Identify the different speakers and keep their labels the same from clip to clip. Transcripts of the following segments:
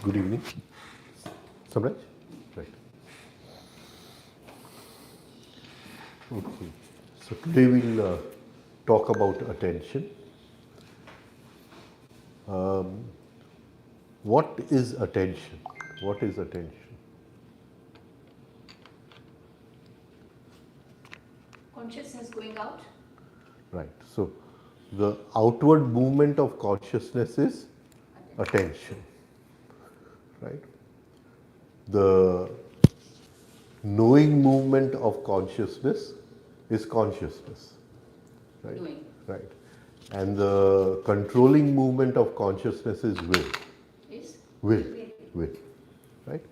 Speaker 1: Good evening. Samraj? Right. Okay. So today we'll talk about attention. What is attention? What is attention?
Speaker 2: Consciousness going out.
Speaker 1: Right. So the outward movement of consciousness is attention. Right. The knowing movement of consciousness is consciousness. Right.
Speaker 2: Doing.
Speaker 1: Right. And the controlling movement of consciousness is will.
Speaker 2: Is
Speaker 1: Will. Will. Right.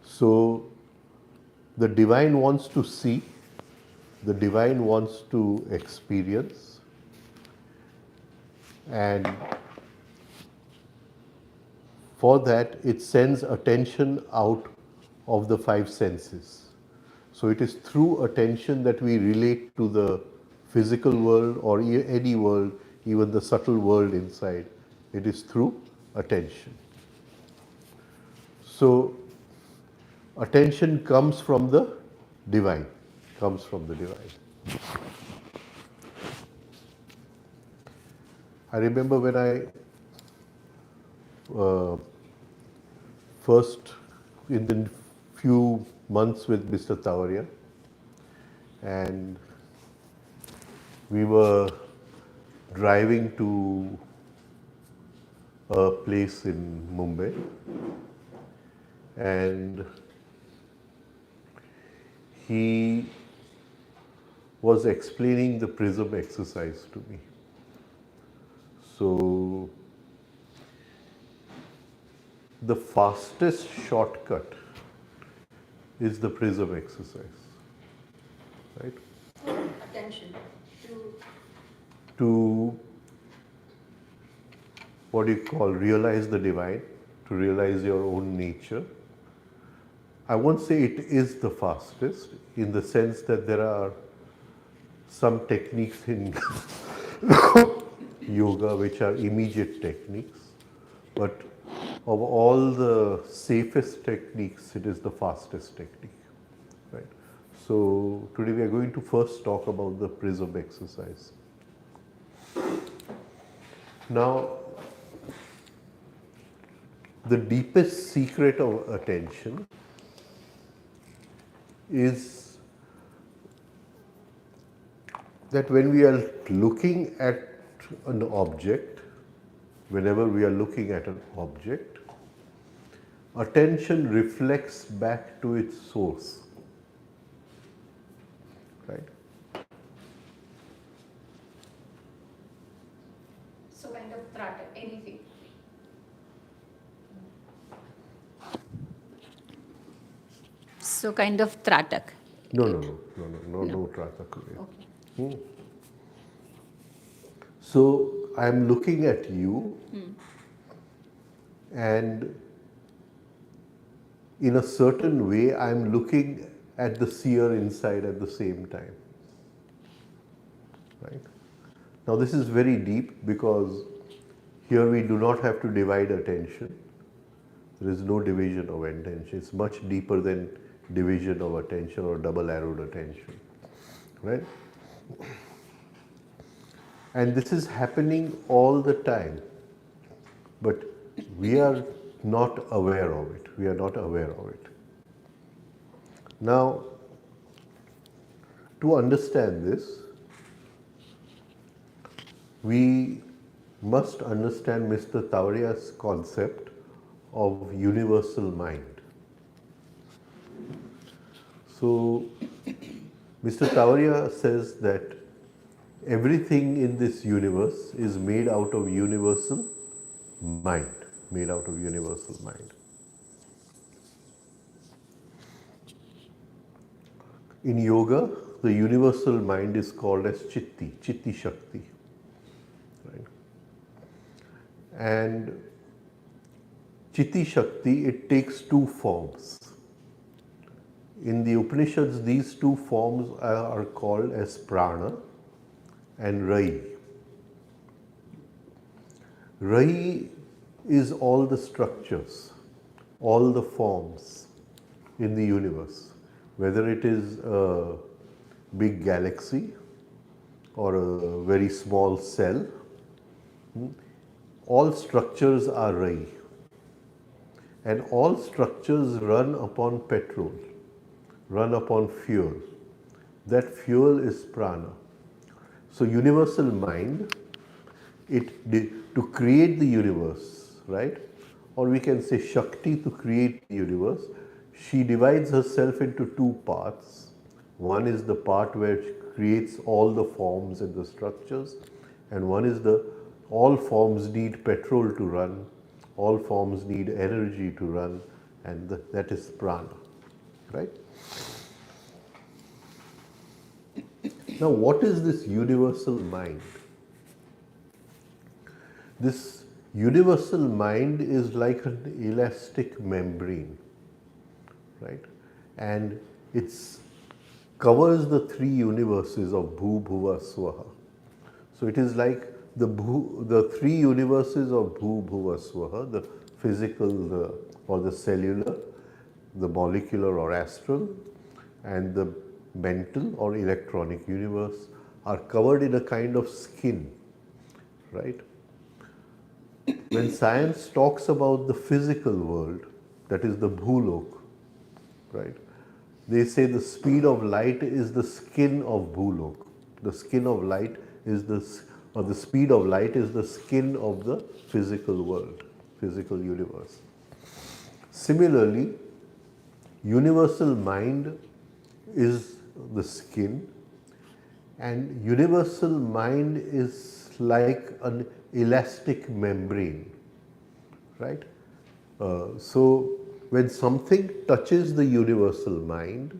Speaker 1: So the divine wants to see, the divine wants to experience, and for that it sends attention out of the five senses. So it is through attention that we relate to the physical world or any world, even the subtle world inside. It is through attention. So attention comes from the divine, comes from the divine. I remember when I first, in the few months with Mr. Tavaria, and we were driving to a place in Mumbai, and he was explaining the prism exercise to me. So the fastest shortcut is the prism exercise, right?
Speaker 2: attention
Speaker 1: To what do you call realize the divine, to realize your own nature. I won't say it is the fastest in the sense that there are some techniques in yoga which are immediate techniques, but of all the safest techniques, it is the fastest technique, right? So today we are going to first talk about the prism exercise. Now, the deepest secret of attention is that when we are looking at an object, whenever we are looking at an object, attention reflects back to its source, right?
Speaker 2: so kind of trata anything. So kind of tratak.
Speaker 1: No tratak.
Speaker 2: Okay.
Speaker 1: So I am looking at you, and in a certain way I am looking at the seer inside at the same time, right? Now this is very deep because here we do not have to divide attention. There is no division of attention. It's much deeper than division of attention or double arrowed attention, right? And this is happening all the time, but we are not aware of it. We are not aware of it. Now, to understand this, we must understand Mr. Tavaria's concept of universal mind. So, Mr. Tavaria says that everything in this universe is made out of universal mind, made out of universal mind. In yoga, the universal mind is called as Chitti Shakti. Right? And Chitti Shakti, it takes two forms. In the Upanishads, these two forms are called as prana and rai. Rai is all the structures. all the forms in the universe, whether it is a big galaxy or a very small cell, all structures are Rai. And all structures run upon petrol, run upon fuel. That fuel is prana. So universal mind, to create the universe, right? Or we can say Shakti to create the universe. She divides herself into two parts. One is the part where she creates all the forms and the structures, and one is the all forms need petrol to run, all forms need energy to run, and that is prana, right? Now, what is this universal mind? This universal mind is like an elastic membrane, right? And it covers the three universes of Bhu, Bhuva, Swaha. So it is like the three universes of Bhu, Bhuva, Swaha, the physical or the cellular, the molecular or astral, and the mental or electronic universe are covered in a kind of skin, right? When science talks about the physical world, that is the Bhulok, right? They say the speed of light is the skin of Bhulok. The skin of light is the speed of light is the skin of the physical world, physical universe. Similarly, universal mind is the skin, and universal mind is like an elastic membrane, right? So when something touches the universal mind,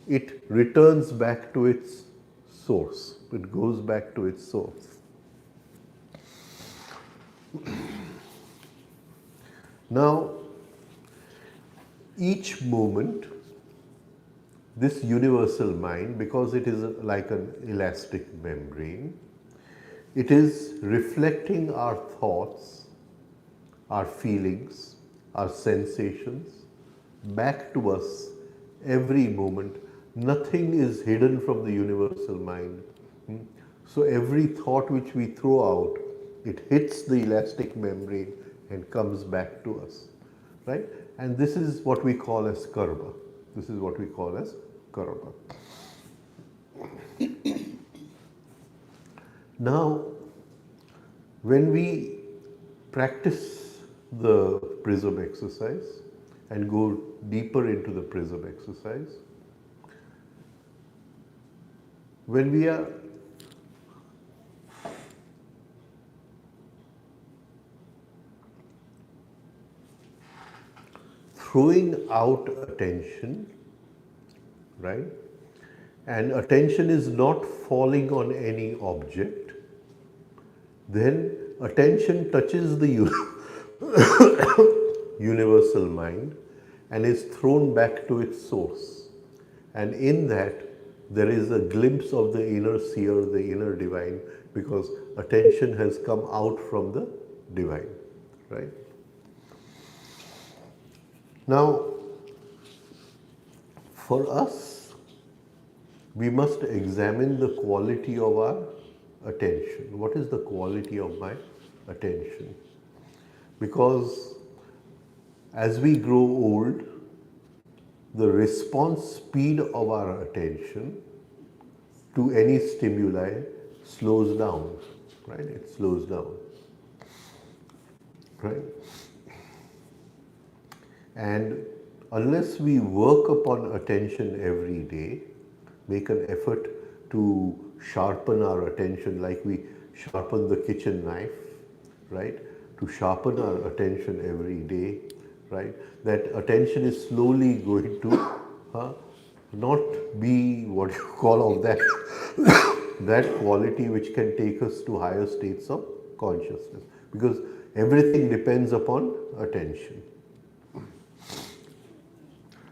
Speaker 1: it returns back to its source. It goes back to its source. Now, each moment, this universal mind, because it is like an elastic membrane, it is reflecting our thoughts, our feelings, our sensations back to us every moment. Nothing is hidden from the universal mind. So every thought which we throw out, it hits the elastic membrane and comes back to us, right? And this is what we call as karma. This is what we call as karma. Now, when we practice the prism exercise and go deeper into the prism exercise, when we are throwing out attention, right? And attention is not falling on any object, then attention touches the universal mind and is thrown back to its source. And in that, there is a glimpse of the inner seer, the inner divine, because attention has come out from the divine, right? Now, for us, we must examine the quality of our attention. What is the quality of my attention? Because as we grow old, the response speed of our attention to any stimuli slows down, right? It slows down, right? And unless we work upon attention every day, make an effort to sharpen our attention like we sharpen the kitchen knife, right? To sharpen our attention every day, right? That attention is slowly going to not be what you call of that, that quality which can take us to higher states of consciousness. Because everything depends upon attention.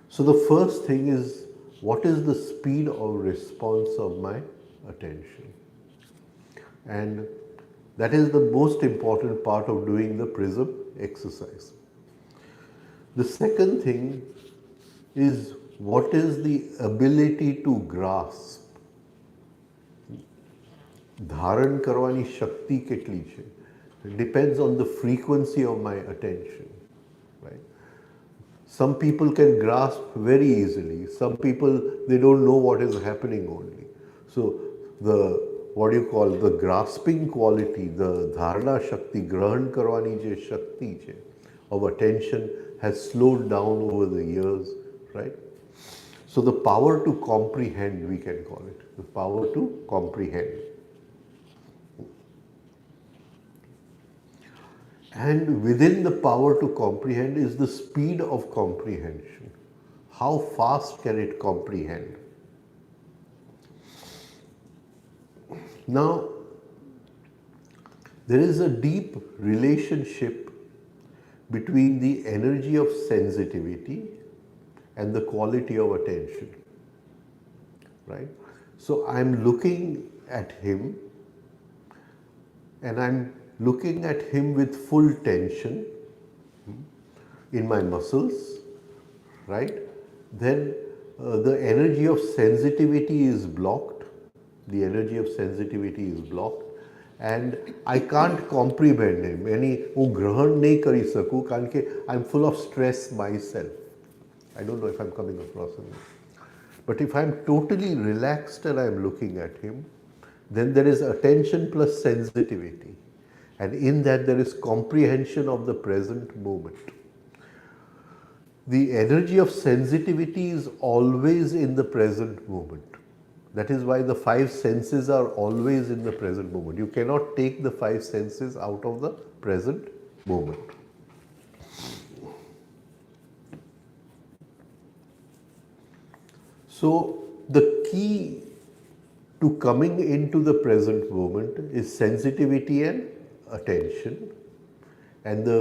Speaker 1: So the first thing is, what is the speed of response of my attention? And that is the most important part of doing the prism exercise. The second thing is what is the ability to grasp. ધારણ કરવાની શક્તિ કેટલી છે? It depends on the frequency of my attention, right? Some people can grasp very easily. Some people, they don't know what is happening only. So the, what do you call, the grasping quality, the dharana shakti, grahan karwani je shakti che, of attention has slowed down over the years, right? So the power to comprehend, we can call it, the power to comprehend. And within the power to comprehend is the speed of comprehension. How fast can it comprehend? Now, there is a deep relationship between the energy of sensitivity and the quality of attention, right? So I'm looking at him and I'm looking at him with full tension in my muscles, right? Then the energy of sensitivity is blocked. The energy of sensitivity is blocked and I can't comprehend him. હું ગ્રહણ નહીં કરી શકું કારણ કે I'm full of stress myself. I don't know if I'm coming across in this. But if I'm totally relaxed and I'm looking at him, then there is attention plus sensitivity. And in that there is comprehension of the present moment. The energy of sensitivity is always in the present moment. That is why the five senses are always in the present moment. You cannot take the five senses out of the present moment. So the key to coming into the present moment is sensitivity and attention, and the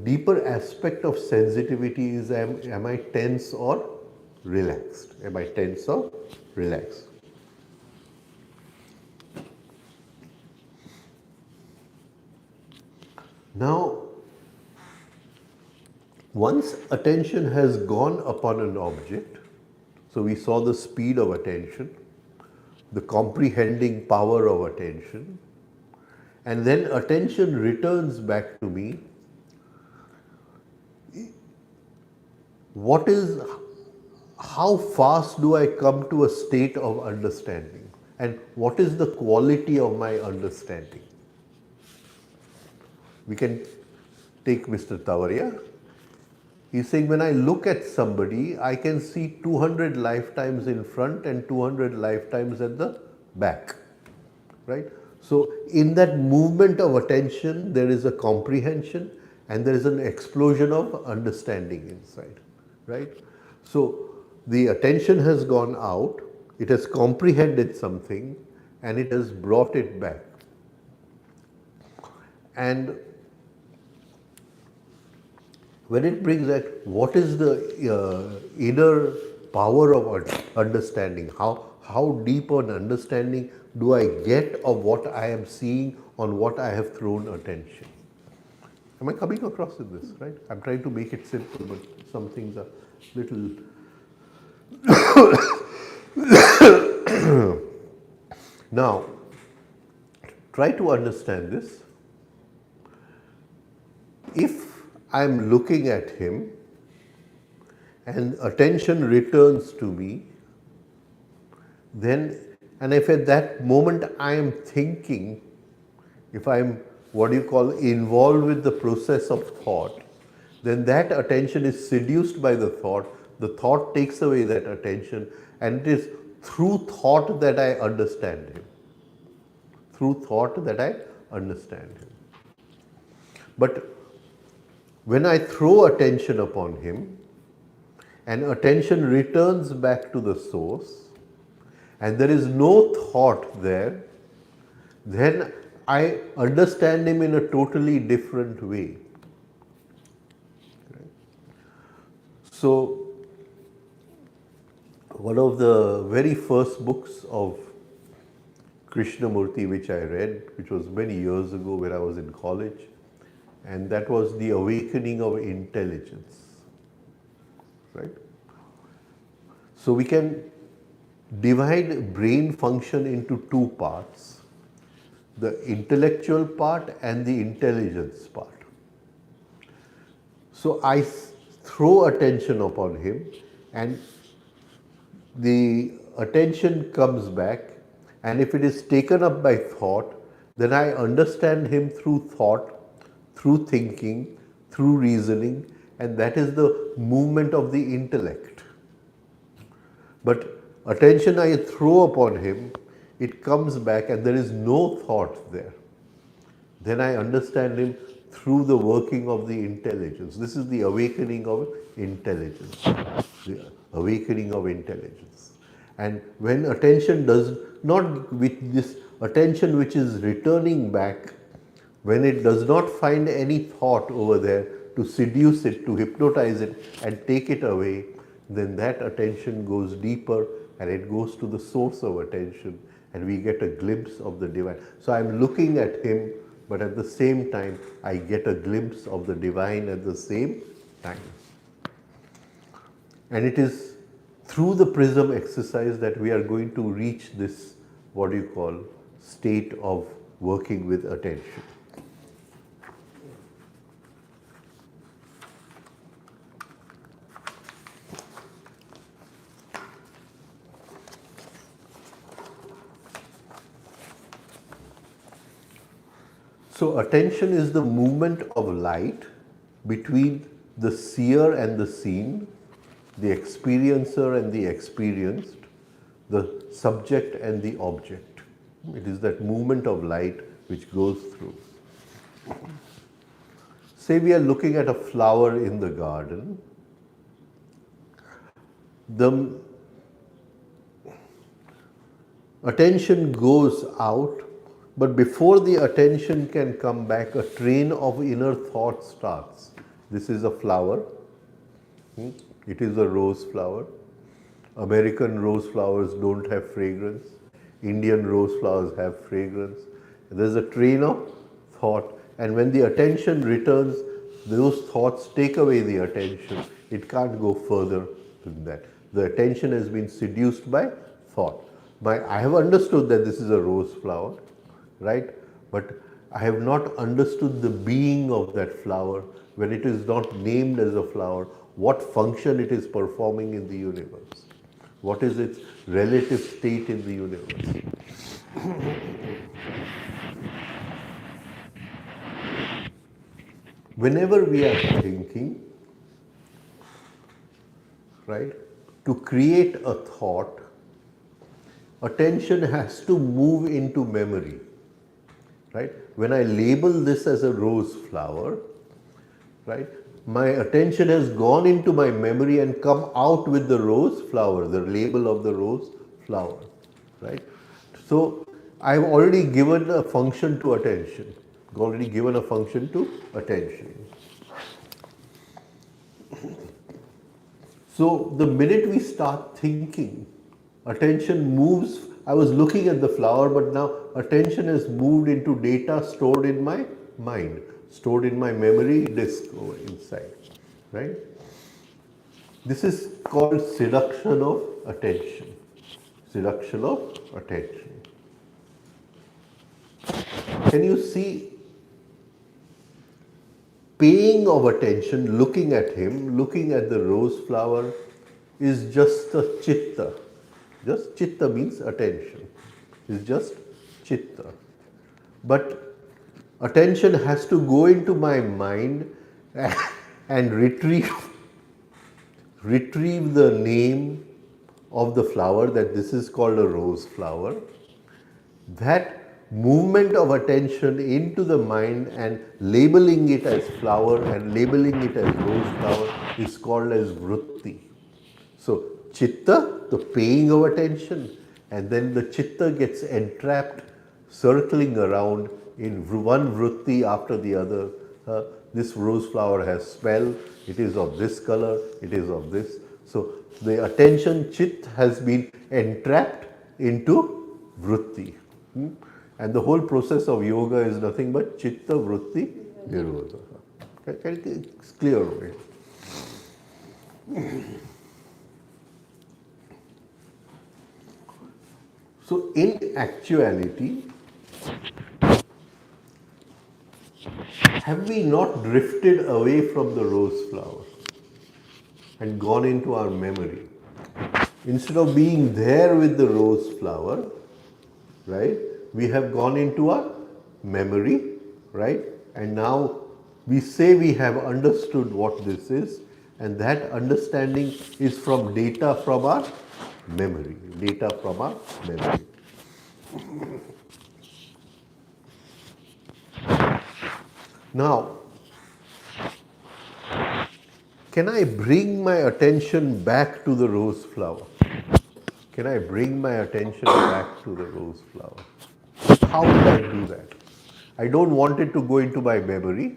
Speaker 1: deeper aspect of sensitivity is am I tense or relaxed? Am I tense or relaxed? Now, once attention has gone upon an object, so we saw the speed of attention, the comprehending power of attention, and then attention returns back to me. How fast do I come to a state of understanding? And what is the quality of my understanding? We can take Mr. Tavaria. He's saying when I look at somebody, I can see 200 lifetimes in front and 200 lifetimes at the back, right? So in that movement of attention, there is a comprehension and there is an explosion of understanding inside, right? So the attention has gone out, it has comprehended something and it has brought it back. And when it brings that, what is the inner power of understanding? How deep an understanding do I get of what I am seeing on what I have thrown attention? Am I coming across in this, right? I'm trying to make it simple, but some things are little... Now, try to understand this. If I'm looking at him and attention returns to me, then, and if at that moment I am thinking, if I'm what you call involved with the process of thought, then that attention is seduced by the thought takes away that attention, and it is through thought that I understand him. Through thought that I understand him. But when I throw attention upon him and attention returns back to the source and there is no thought there, then I understand him in a totally different way. So one of the very first books of Krishnamurti which I read, which was many years ago when I was in college, and that was the awakening of intelligence, right? So we can divide brain function into two parts, the intellectual part and the intelligence part. So I throw attention upon him, and the attention comes back, and if it is taken up by thought, then I understand him through thought, through thinking, through reasoning, and that is the movement of the intellect. But attention I throw upon him, it comes back and there is no thought there. Then I understand him through the working of the intelligence. This is the awakening of intelligence. The awakening of intelligence. And when attention does not, with this attention which is returning back, when it does not find any thought over there to seduce it, to hypnotize it and take it away, then that attention goes deeper and it goes to the source of attention, and we get a glimpse of the divine. So I'm looking at him, but at the same time I get a glimpse of the divine at the same time. And it is through the prism exercise that we are going to reach this, what you call, state of working with attention. So attention is the movement of light between the seer and the seen, the experiencer and the experienced, the subject and the object. It is that movement of light which goes through. Say we are looking at a flower in the garden. The attention goes out, but before the attention can come back, a train of inner thought starts. This is a flower. It is a rose flower. American rose flowers don't have fragrance. Indian rose flowers have fragrance. There's a train of thought, and when the attention returns, those thoughts take away the attention. It can't go further than that. The attention has been seduced by thought. I have understood that this is a rose flower, right? But I have not understood the being of that flower when it is not named as a flower, what function it is performing in the universe, what is its relative state in the universe. Whenever we are thinking, right, to create a thought, attention has to move into memory. Right? When I label this as a rose flower, right, my attention has gone into my memory and come out with the rose flower, the label of the rose flower. Right? So I've already given a function to attention. Already given a function to attention. So the minute we start thinking, attention moves. I was looking at the flower, but now attention has moved into data stored in my mind, stored in my memory disk over inside, right? This is called seduction of attention. Seduction of attention. Can you see? Paying of attention, looking at him, looking at the rose flower, is just a chitta. Just chitta means attention. It's just chitta. But attention has to go into my mind and retrieve the name of the flower, that this is called a rose flower. That movement of attention into the mind and labeling it as flower and labeling it as rose flower is called as vritti. So chitta, the paying of attention, and then the chitta gets entrapped, circling around in one vritti after the other. This rose flower has smell, it is of this color, it is of this. So the attention chit has been entrapped into vritti. And the whole process of yoga is nothing but chitta vritti Nirodha. It's clear way. So in actuality, have we not drifted away from the rose flower and gone into our memory? Instead of being there with the rose flower, right, we have gone into our memory, right, and now we say we have understood what this is, and that understanding is from data from our memory, data from our memory. Now, can I bring my attention back to the rose flower? Can I bring my attention back to the rose flower? How would I do that? I don't want it to go into my memory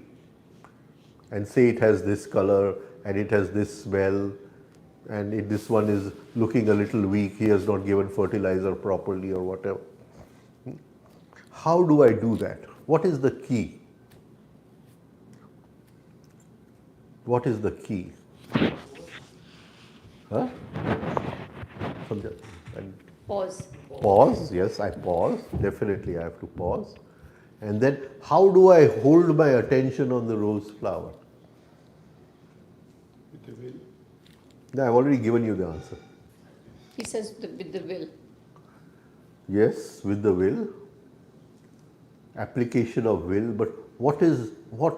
Speaker 1: and say it has this color and it has this smell and this one is looking a little weak, he has not given fertilizer properly or whatever. How do I do that? What is the key? What is the key? Huh? And
Speaker 2: Pause.
Speaker 1: pause, yes, I pause. Definitely I have to pause. And then how do I hold my attention on the rose flower?
Speaker 3: With the will.
Speaker 1: No, I've already given you the answer.
Speaker 2: He says with the will.
Speaker 1: Yes, with the will, application of will, but what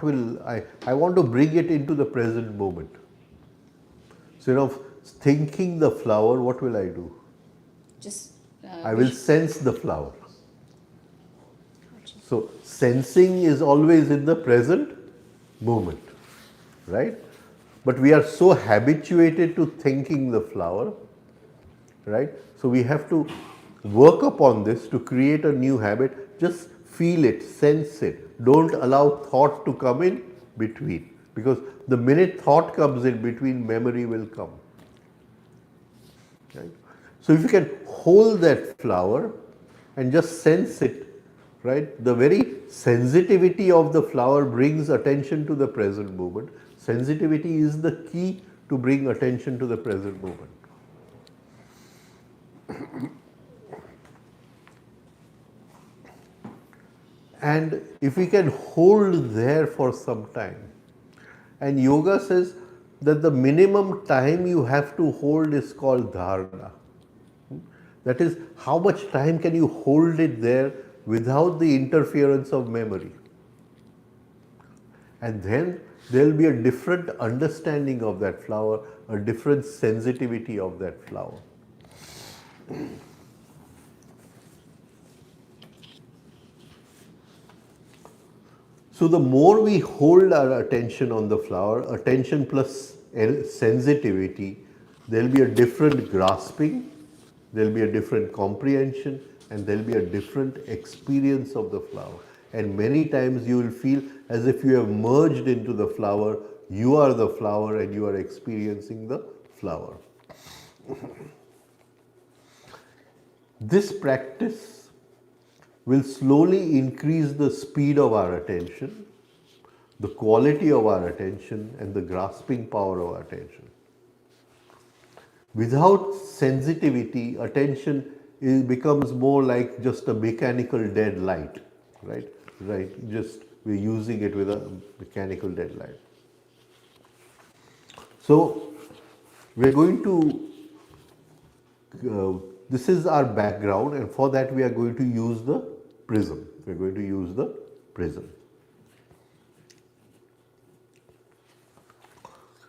Speaker 1: will I want to bring it into the present moment. So, thinking the flower, what will I do?
Speaker 2: Just.
Speaker 1: I will sense the flower. So, sensing is always in the present moment, right? But we are so habituated to thinking the flower, right? So, we have to work upon this to create a new habit. Just feel it, sense it. Don't allow thought to come in between, because the minute thought comes in between, memory will come. Right? So if you can hold that flower and just sense it, right? The very sensitivity of the flower brings attention to the present moment. Sensitivity is the key to bring attention to the present moment. And if we can hold there for some time, and yoga says that the minimum time you have to hold is called dharana. That is, how much time can you hold it there without the interference of memory? And then there will be a different understanding of that flower, a different sensitivity of that flower. So the more we hold our attention on the flower, attention plus sensitivity, there will be a different grasping, there will be a different comprehension, and there will be a different experience of the flower. And many times you will feel as if you have merged into the flower, you are the flower and you are experiencing the flower. This practice will slowly increase the speed of our attention, the quality of our attention, and the grasping power of our attention. Without sensitivity, attention becomes more like just a mechanical dead light, right? Right, just we're using it with a mechanical dead light. So we're going to, this is our background, and for that we are going to use the prism. We're going to use the prism.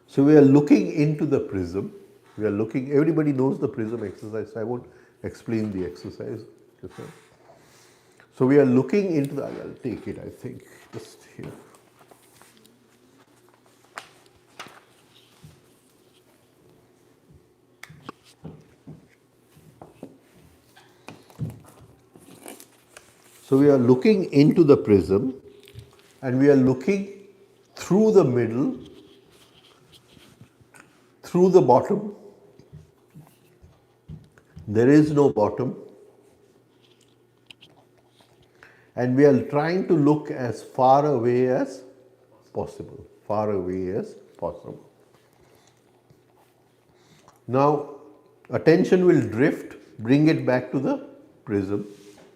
Speaker 1: So we are looking into the prism. We are looking, everybody knows the prism exercise, so I won't explain the exercise. So we are looking into the, I'll take it, I think, just here. So we are looking into the prism and we are looking through the middle, through the bottom. There is no bottom. And we are trying to look as far away as possible, far away as possible. Now, attention will drift, bring it back to the prism.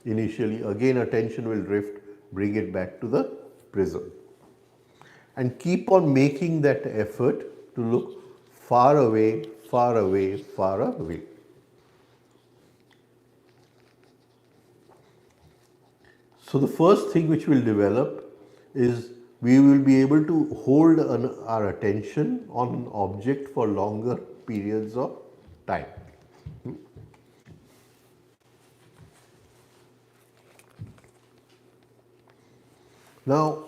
Speaker 1: Initially, again attention will drift, bring it back to the prism. And keep on making that effort to look far away, far away, far away. So the first thing which will develop is we will be able to hold our attention on an object for longer periods of time. Now,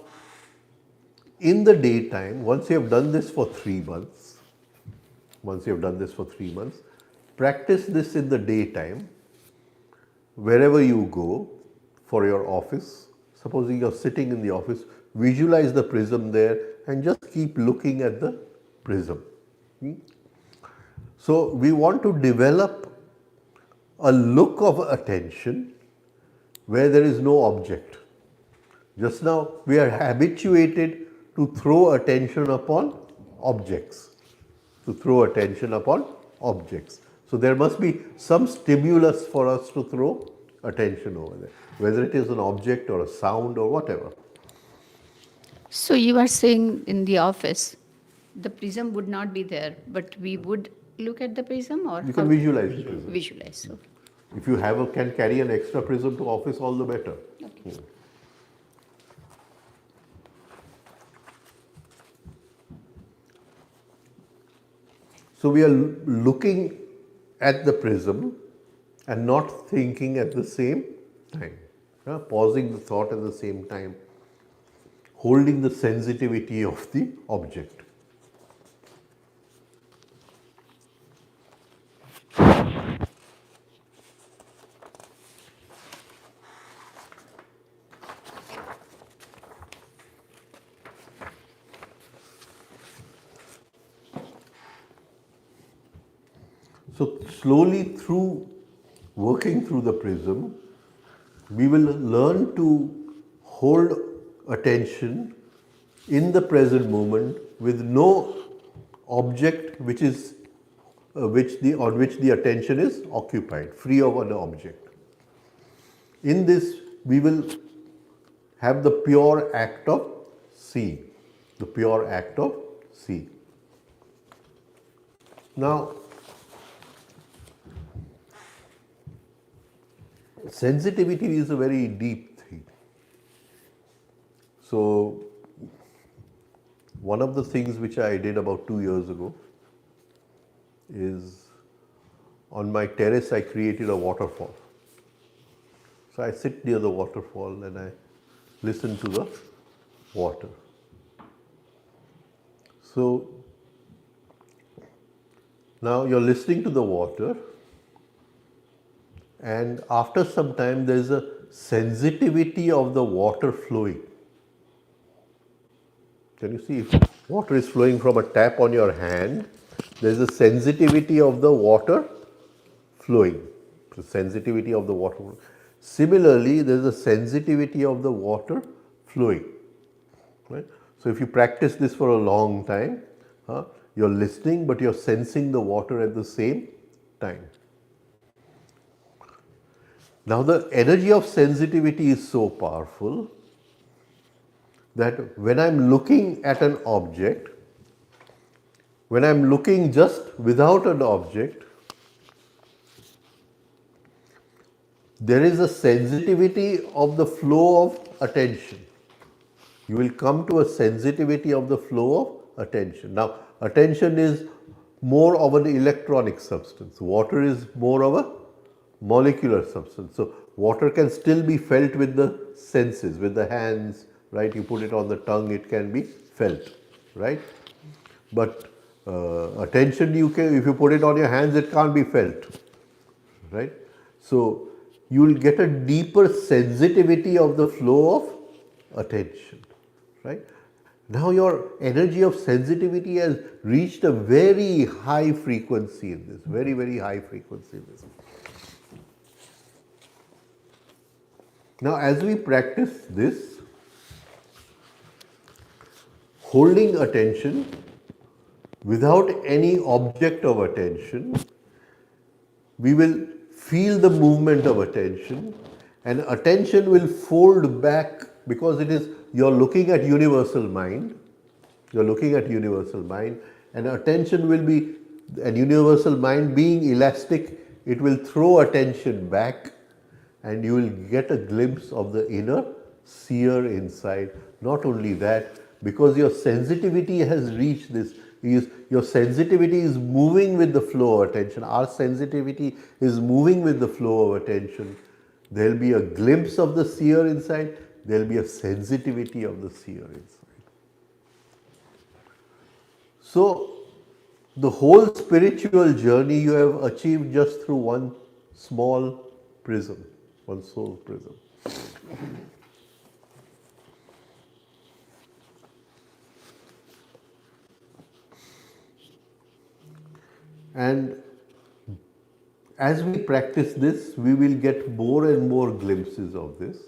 Speaker 1: in the daytime, once you have done this for 3 months, practice this in the daytime, wherever you go for your office. Supposing you're sitting in the office, visualize the prism there and just keep looking at the prism. So we want to develop a look of attention where there is no object. Just now we are habituated to throw attention upon objects. So there must be some stimulus for us to throw attention over there, whether it is an object or a sound or whatever.
Speaker 2: So you are saying in the office, the prism would not be there, but we would look at the prism, or
Speaker 1: You can visualize the prism.
Speaker 2: visualize. Okay.
Speaker 1: If you can carry an extra prism to office, all the better.
Speaker 2: Okay.
Speaker 1: So we are looking at the prism and not thinking at the same time. Pausing the thought at the same time, holding the sensitivity of the object. So slowly through working through the prism, we will learn to hold attention in the present moment with no object which is on which the attention is occupied, free of an object. In this, we will have the pure act of seeing, Now, sensitivity is a very deep thing. So, one of the things which I did about 2 years ago is on my terrace I created a waterfall. So I sit near the waterfall and I listen to the water. So now you're listening to the water, and after some time there is a sensitivity of the water flowing. Can you see, if water is flowing from a tap on your hand, there is a sensitivity of the water flowing. Similarly, there is a sensitivity of the water flowing. Right? So if you practice this for a long time, you're listening but you're sensing the water at the same time. Now the energy of sensitivity is so powerful that when I'm looking at an object, when I'm looking just without an object, there is a sensitivity of the flow of attention. You will come to a sensitivity of the flow of attention. Now, attention is more of an electronic substance. Water is more of a molecular substance. So, water can still be felt with the senses, with the hands, right? You put it on the tongue, it can be felt, right? But attention, if you put it on your hands, it can't be felt, right? So, you will get a deeper sensitivity of the flow of attention, right? Now your energy of sensitivity has reached a very high frequency in this, very, very high frequency in this. Now as we practice this, holding attention without any object of attention, we will feel the movement of attention, and attention will fold back because it is, you're looking at universal mind, you're looking at universal mind, and attention will be, and universal mind being elastic, it will throw attention back, and you will get a glimpse of the inner seer inside. Not only that, because your sensitivity has reached this, your sensitivity is moving with the flow of attention. Our sensitivity is moving with the flow of attention. There will be a glimpse of the seer inside, there will be a sensitivity of the seer inside. So, the whole spiritual journey you have achieved just through one small prism, one soul prism. And as we practice this, we will get more and more glimpses of this.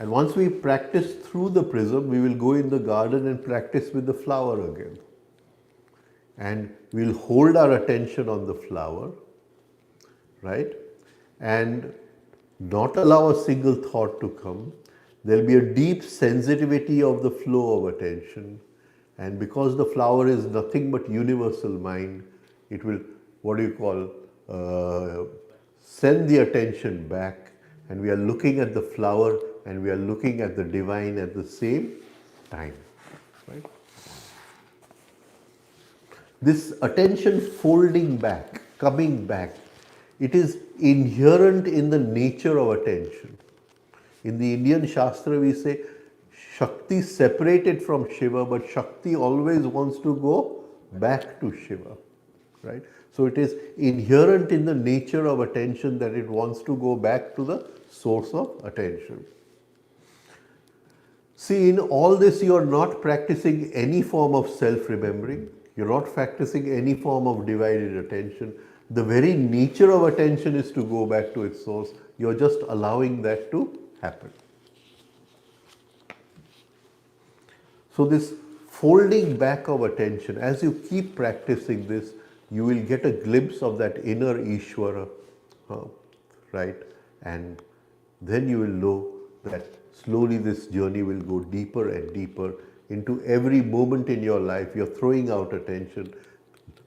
Speaker 1: And once we practice through the prism, we will go in the garden and practice with the flower again. And we'll hold our attention on the flower, right? And not allow a single thought to come. There'll be a deep sensitivity of the flow of attention. And because the flower is nothing but universal mind, it will, send the attention back, and we are looking at the flower and we are looking at the divine at the same time, right? This attention folding back, coming back, it is inherent in the nature of attention. In the Indian Shastra we say, Shakti separated from Shiva, but Shakti always wants to go back to Shiva, right? So it is inherent in the nature of attention that it wants to go back to the source of attention. See, in all this you are not practicing any form of self-remembering, you're not practicing any form of divided attention. The very nature of attention is to go back to its source. You're just allowing that to happen. So this folding back of attention, as you keep practicing this, you will get a glimpse of that inner Ishvara, right? And then you will know that slowly this journey will go deeper and deeper into every moment in your life. You're throwing out attention,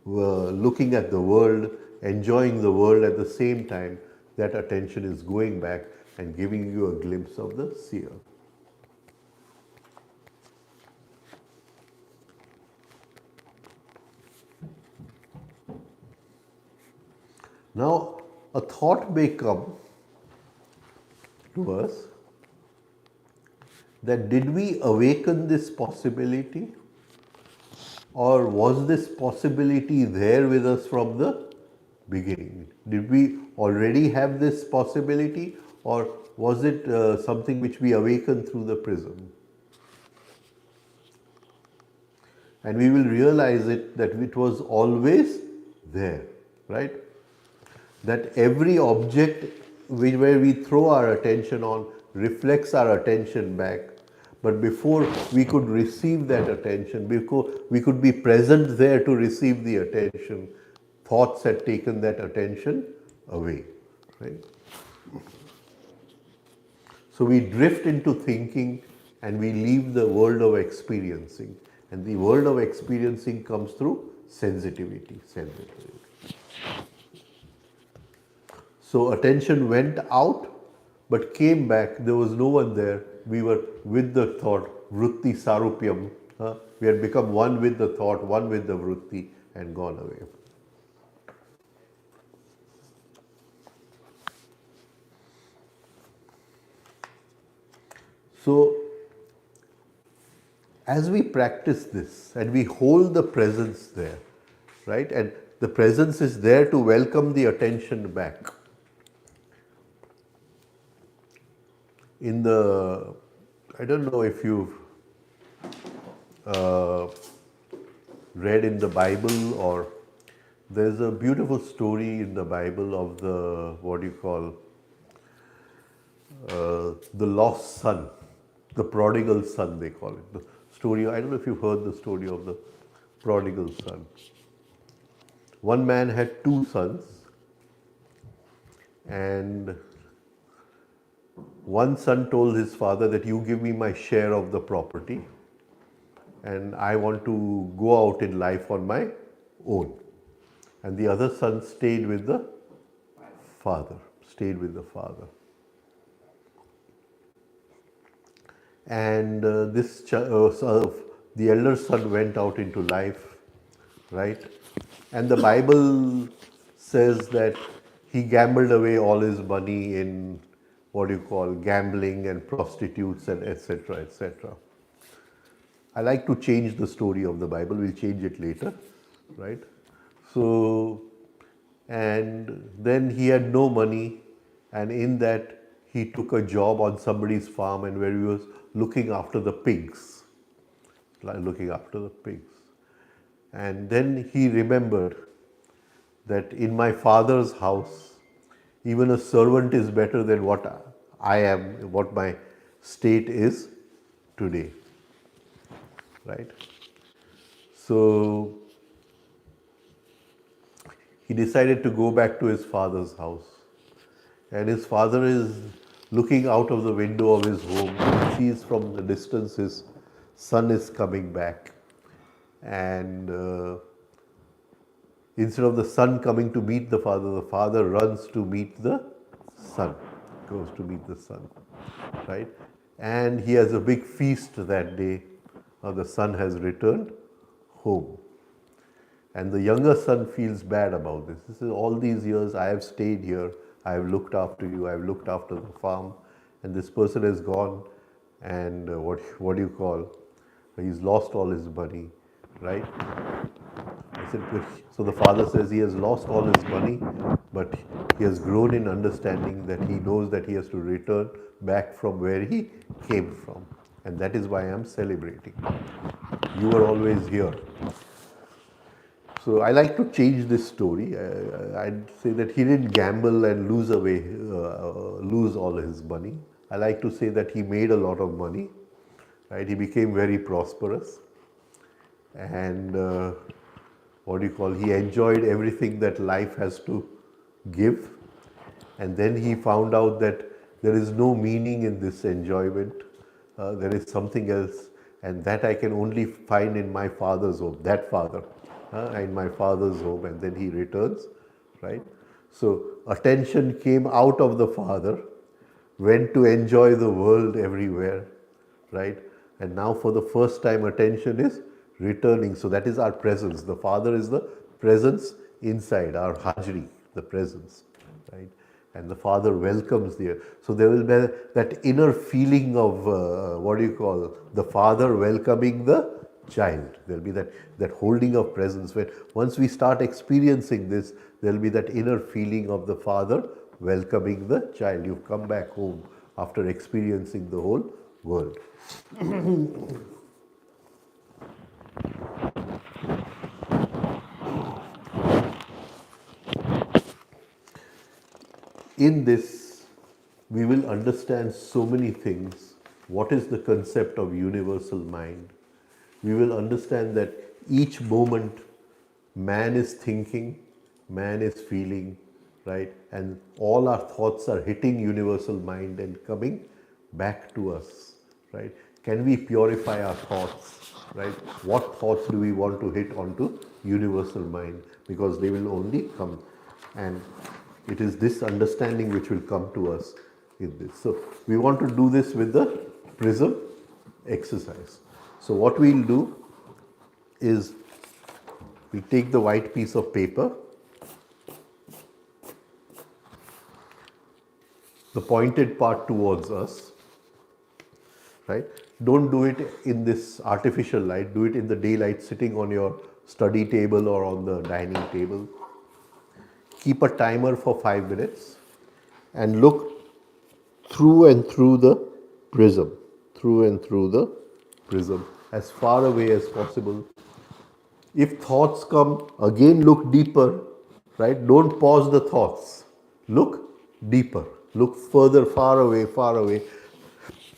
Speaker 1: looking at the world, enjoying the world at the same time. That attention is going back and giving you a glimpse of the seer. Now, a thought may come to us that did we awaken this possibility, or was this possibility there with us from the beginning? Did we already have this possibility, or was it something which we awakened through the prism? And we will realize that it was always there, right? That every object where we throw our attention on reflects our attention back. But before we could receive that attention, before we could be present there to receive the attention, thoughts had taken that attention away, right? So we drift into thinking and we leave the world of experiencing. And the world of experiencing comes through sensitivity. So attention went out but came back. There was no one there. We were with the thought, vritti sarupyam. We had become one with the thought, one with the vritti, and gone away. So, as we practice this and we hold the presence there, right, and the presence is there to welcome the attention back. In the, I don't know if you've read in the Bible, or there's a beautiful story in the Bible of the, the lost son, the prodigal son they call it. The story, I don't know if you've heard the story of the prodigal son. One man had two sons, and one son told his father that you give me my share of the property and I want to go out in life on my own. And the other son stayed with the father, And the elder son went out into life, right? And the Bible says that he gambled away all his money in what you call gambling and prostitutes and etc. etc. I like to change the story of the Bible. We'll change it later, right? So, and then he had no money, and in that he took a job on somebody's farm, and where he was looking after the pigs, And then he remembered that in my father's house, even a servant is better than what I am, what my state is today, right? So he decided to go back to his father's house. And his father is looking out of the window of his home. He sees from the distance his son is coming back. And instead of the son coming to meet the father runs to meet the son, goes to meet the son, right? And he has a big feast that day. The son has returned home. And the younger son feels bad about this. This is all these years I have stayed here, I have looked after you, I have looked after the farm, and this person has gone and what do you call? He's lost all his money, right? I said, so the father says he has lost all his money, but he has grown in understanding that he knows that he has to return back from where he came from. And that is why I am celebrating. You were always here. So I like to change this story. I'd say that he didn't gamble and lose all his money. I like to say that he made a lot of money, right? He became very prosperous, and he enjoyed everything that life has to give. And then he found out that there is no meaning in this enjoyment. There is something else, and that I can only find in my father's home, that father. In my father's home, and then he returns, right? So attention came out of the father, went to enjoy the world everywhere, right? And now for the first time attention is returning. So that is our presence. The father is the presence inside, our hajri, the presence, right? And the father welcomes there. So there will be that inner feeling of the father welcoming the child. There will be that holding of presence. When once we start experiencing this, there will be that inner feeling of the father welcoming the child. You've come back home after experiencing the whole world. In this, we will understand so many things. What is the concept of universal mind? We will understand that each moment man is thinking, man is feeling, right? And all our thoughts are hitting universal mind and coming back to us, right? Can we purify our thoughts, right? What thoughts do we want to hit onto universal mind? Because they will only come, and it is this understanding which will come to us in this. So we want to do this with the prism exercise. So what we'll do is we take the white piece of paper, the pointed part towards us, right? Don't do it in this artificial light, do it in the daylight sitting on your study table or on the dining table. Keep a timer for 5 minutes and look through and through the prism, as far away as possible. If thoughts come, again look deeper, right? Don't pause the thoughts. Look deeper, look further, far away.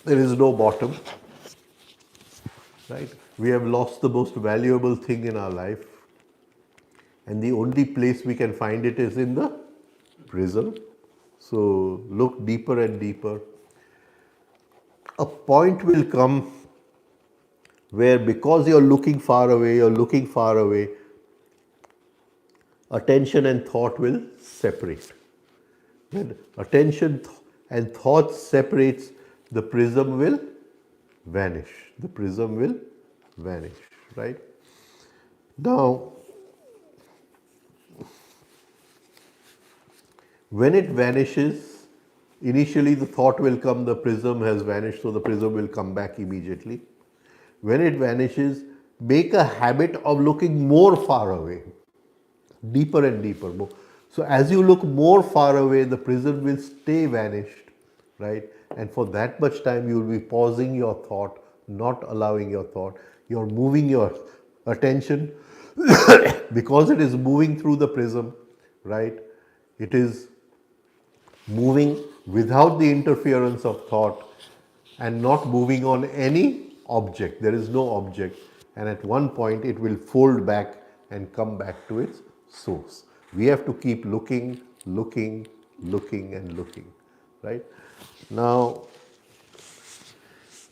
Speaker 1: There is no bottom. right? We have lost the most valuable thing in our life, and the only place we can find it is in the prism. So look deeper and deeper. A point will come where, because you're looking far away, attention and thought will separate. When and thought separates, the prism will vanish. The prism will vanish, right? Now, when it vanishes, initially the thought will come, the prism has vanished, so the prism will come back immediately. When it vanishes, make a habit of looking more far away, deeper and deeper. So as you look more far away, the prism will stay vanished, right? And for that much time, you will be pausing your thought, not allowing your thought. You're moving your attention because it is moving through the prism, right? It is moving without the interference of thought and not moving on any object. There is no object, and at one point it will fold back and come back to its source. We have to keep looking, looking, looking, and looking, right? Now,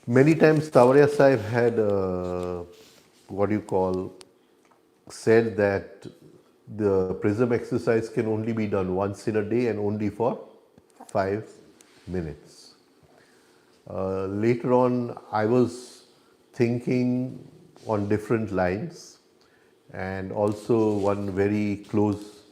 Speaker 1: many times Tavarya Sahib had what you call said that the prism exercise can only be done once in a day and only for 5 minutes. Later on, I was thinking on different lines, and also one very close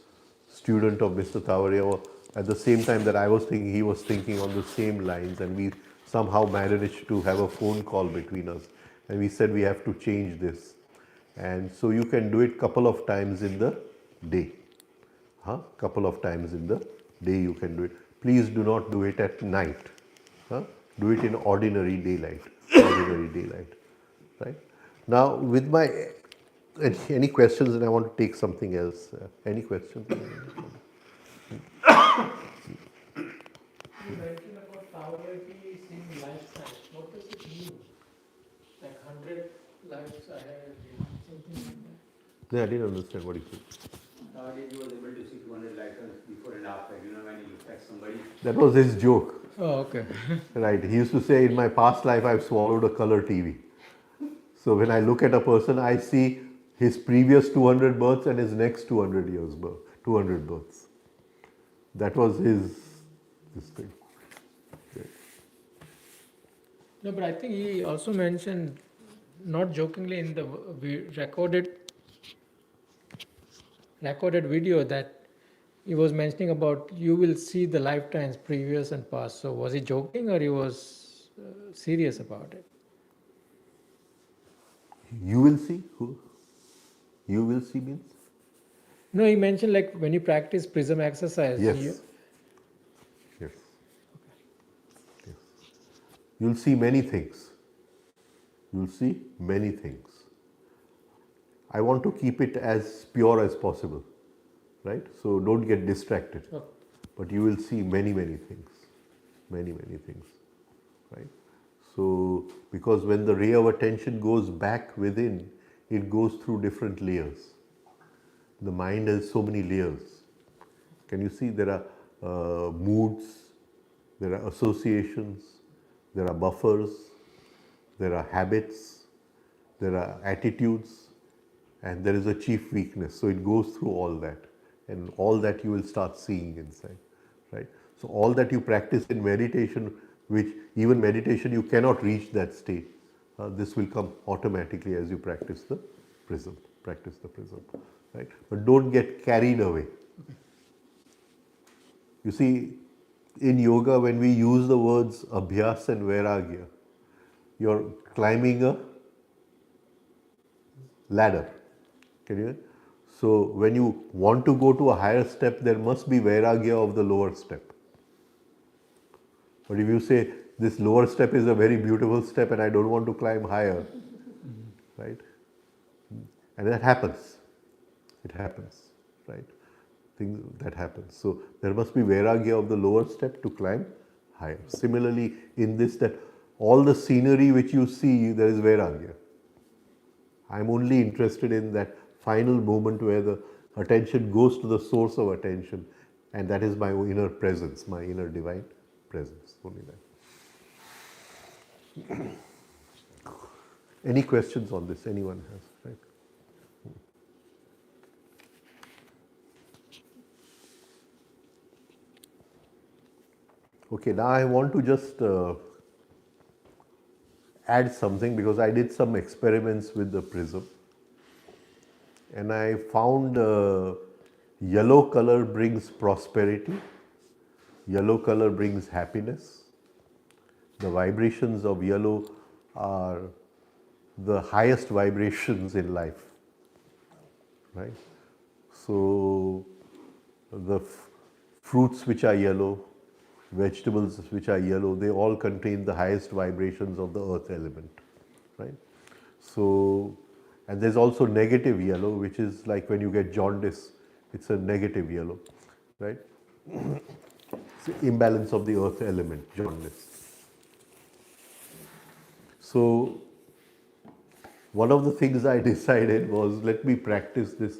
Speaker 1: student of Mr. Tavarya, at the same time that I was thinking, he was thinking on the same lines, and we somehow managed to have a phone call between us, and we said we have to change this. And so you can do it couple of times in the day. Couple of times in the day you can do it. Please do not do it at night. Do it in ordinary daylight. Ordinary daylight. Right? Now, with my any questions, and I want to take something else. Any questions?
Speaker 3: You mentioned about poverty seeing lifetime. What does it mean? Like 100 lives ahead, something like that?
Speaker 1: Yeah, I didn't understand what you said.
Speaker 4: Nowadays, you was able to see 200 lifetimes before and after. You know, when you look at somebody.
Speaker 1: That was his joke.
Speaker 3: Oh, okay.
Speaker 1: Right. He used to say, in my past life, I've swallowed a color TV. So when I look at a person, I see his previous 200 births and his next 200 years birth, 200 births. That was his this thing.
Speaker 3: No, but I think he also mentioned, not jokingly, in the recorded video, that he was mentioning about you will see the lifetimes previous and past. So was he joking or he was serious about it?
Speaker 1: You will see? Who? You will see means?
Speaker 3: No, he mentioned like when you practice prism exercise.
Speaker 1: Yes.
Speaker 3: You,
Speaker 1: Yes. Yes. You'll see many things. You'll see many things. I want to keep it as pure as possible, right? So don't get distracted.
Speaker 3: Okay.
Speaker 1: But you will see many, many things. Many, many things, right? So, because when the ray of attention goes back within, it goes through different layers. The mind has so many layers. Can you see there are moods, there are associations, there are buffers, there are habits, there are attitudes, and there is a chief weakness. So it goes through all that, and all that you will start seeing inside, right? So all that you practice in meditation, which even meditation you cannot reach that state, this will come automatically as you practice the prism, right? But don't get carried away. You see, in yoga, when we use the words abhyas and vairagya, you're climbing a ladder. Can you? So when you want to go to a higher step, there must be vairagya of the lower step. But if you say this lower step is a very beautiful step and I don't want to climb higher, right? And that happens. It happens, right? Things that happens. So there must be vairagya of the lower step to climb higher. Similarly, in this, that all the scenery which you see, there is vairagya. I'm only interested in that final moment where the attention goes to the source of attention, and that is my inner presence, my inner divine presence. Only that. Any questions on this? Anyone has? Right? Okay, now I want to just add something, because I did some experiments with the prism and I found yellow color brings prosperity, yellow color brings happiness. The vibrations of yellow are the highest vibrations in life, right? So the fruits which are yellow, vegetables which are yellow, they all contain the highest vibrations of the earth element, right? So, and there's also negative yellow, which is like when you get jaundice, it's a negative yellow, right? It's the imbalance of the earth element, jaundice. So, one of the things I decided was, let me practice this.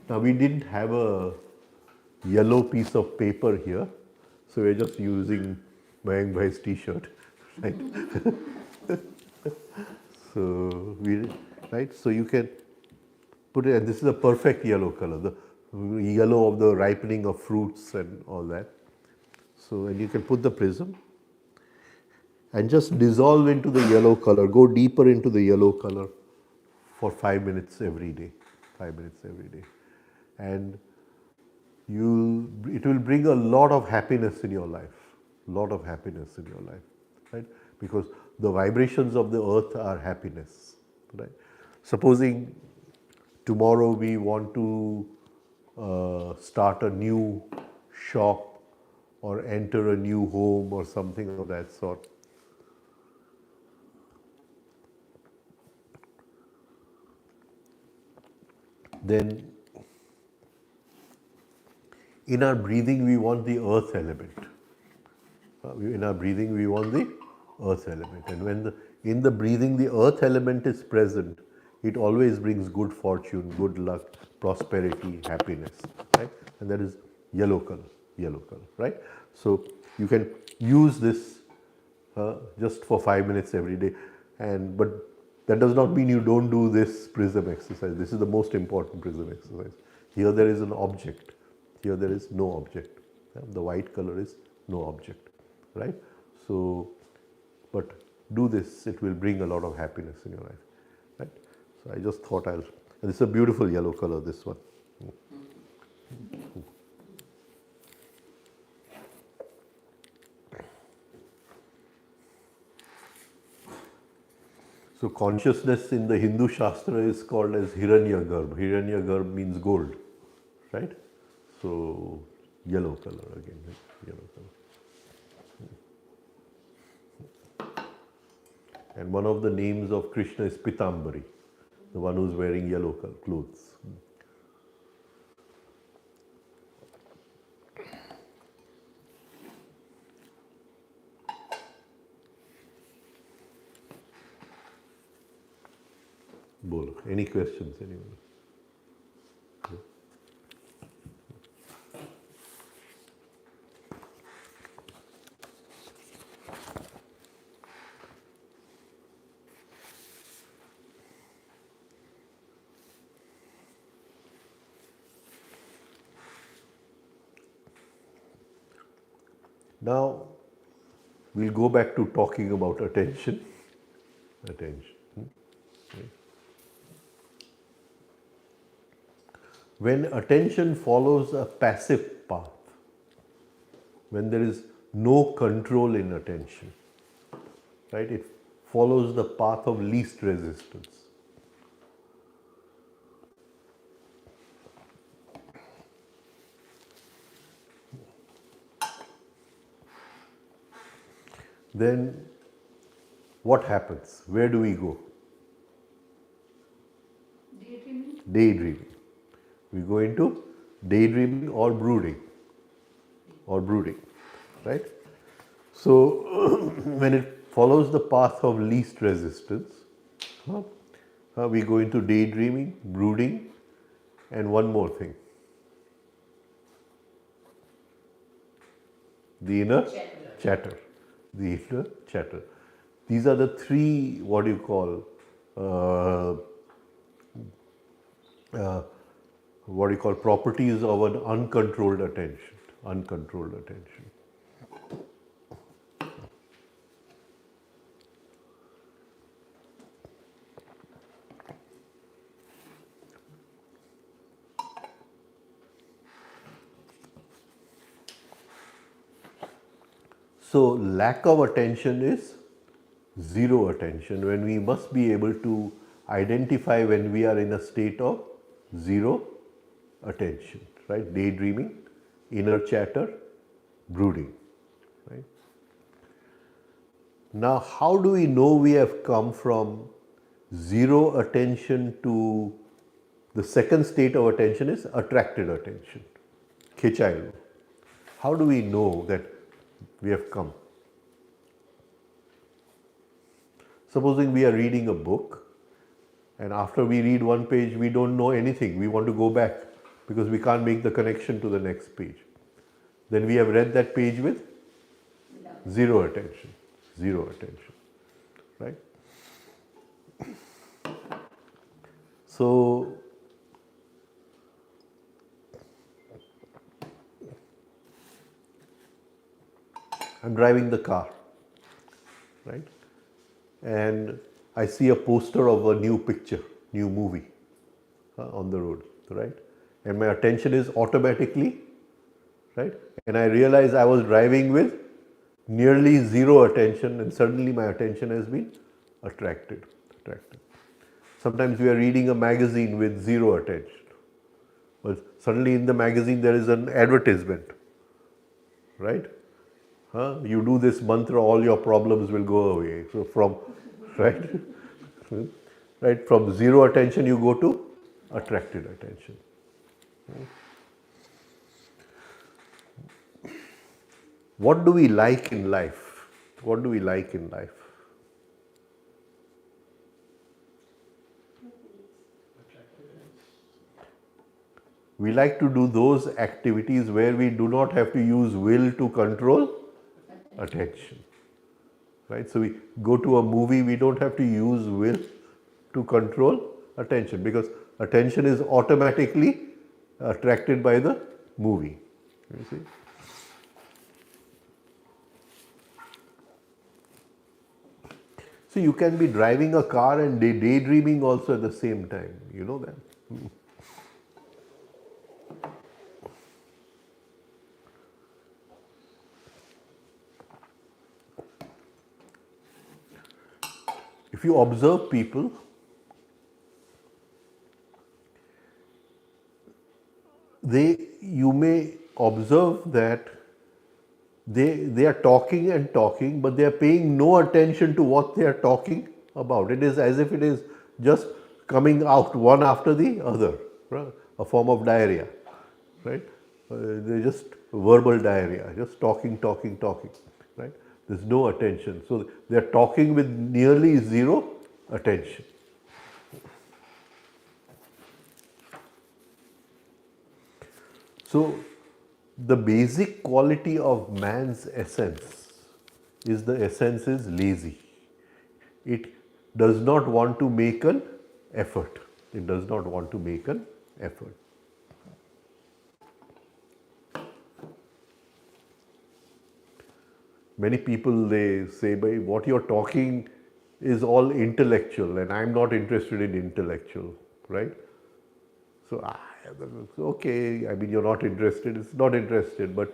Speaker 1: Now, we didn't have a yellow piece of paper here, so we're just using Mayank Bhai's t-shirt, right? So right, so you can put it, and this is a perfect yellow color, the yellow of the ripening of fruits and all that. So, and you can put the prism and just dissolve into the yellow color, go deeper into the yellow color for 5 minutes every day, 5 minutes every day. And it will bring a lot of happiness in your life, lot of happiness in your life, right? Because the vibrations of the earth are happiness, right? Supposing tomorrow we want to start a new shop or enter a new home or something of that sort. Then in our breathing we want the earth element. In our breathing we want the earth element, and when in the breathing the earth element is present, it always brings good fortune, good luck, prosperity, happiness, right? And that is yellow color, right? So you can use this just for 5 minutes every day, but that does not mean you don't do this prism exercise. This is the most important prism exercise. Here there is an object, here there is no object. The white color is no object, right? So, but do this, it will bring a lot of happiness in your life, right? So I just thought and it's a beautiful yellow color, this one. So consciousness in the Hindu Shastra is called as Hiranyagarbha. Hiranyagarbha means gold, right? So yellow color again, yellow color. And one of the names of Krishna is Pitambari, the one who's wearing yellow clothes. Bolo. Any questions, anyone? Now, we'll go back to talking about attention. Attention. When attention follows a passive path, when there is no control in attention, right? It follows the path of least resistance. Then what happens? Where do we go?
Speaker 2: Daydreaming.
Speaker 1: Daydreaming. We go into daydreaming or brooding, right? So when it follows the path of least resistance, We go into daydreaming, brooding, and one more thing. The inner chatter. The inner chatter. These are the three, what do you call, properties of an uncontrolled attention. Uncontrolled attention. So lack of attention is zero attention, when we must be able to identify when we are in a state of zero attention, right? Daydreaming, inner chatter, brooding, right? Now, how do we know we have come from zero attention to the second state of attention is attracted attention, khichailo? How do we know that we have come? Supposing we are reading a book and after we read one page we don't know anything, we want to go back because we can't make the connection to the next page. Then we have read that page with zero attention, right? So, I'm driving the car, right? And I see a poster of a new picture, new movie on the road, right? And my attention is automatically, right? And I realize I was driving with nearly zero attention, and suddenly my attention has been attracted. Sometimes we are reading a magazine with zero attention, but suddenly in the magazine there is an advertisement, right? You do this mantra, all your problems will go away. So from, right? Right, from zero attention you go to attracted attention. What do we like in life? What do we like in life? We like to do those activities where we do not have to use will to control attention. Right? So we go to a movie, we don't have to use will to control attention because attention is automatically attracted by the movie. You see? So you can be driving a car and daydreaming also at the same time. You know that? If you observe people, you may observe that they are talking and talking, but they are paying no attention to what they are talking about. It is as if it is just coming out one after the other, right? A form of diarrhea, right? They're just verbal diarrhea, just talking, right? There's no attention. So they're talking with nearly zero attention. So the basic quality of man's essence is lazy. It does not want to make an effort. It does not want to make an effort. Many people, they say, what you're talking is all intellectual and I'm not interested in intellectual, right? So, okay, I mean, you're not interested, it's not interested, but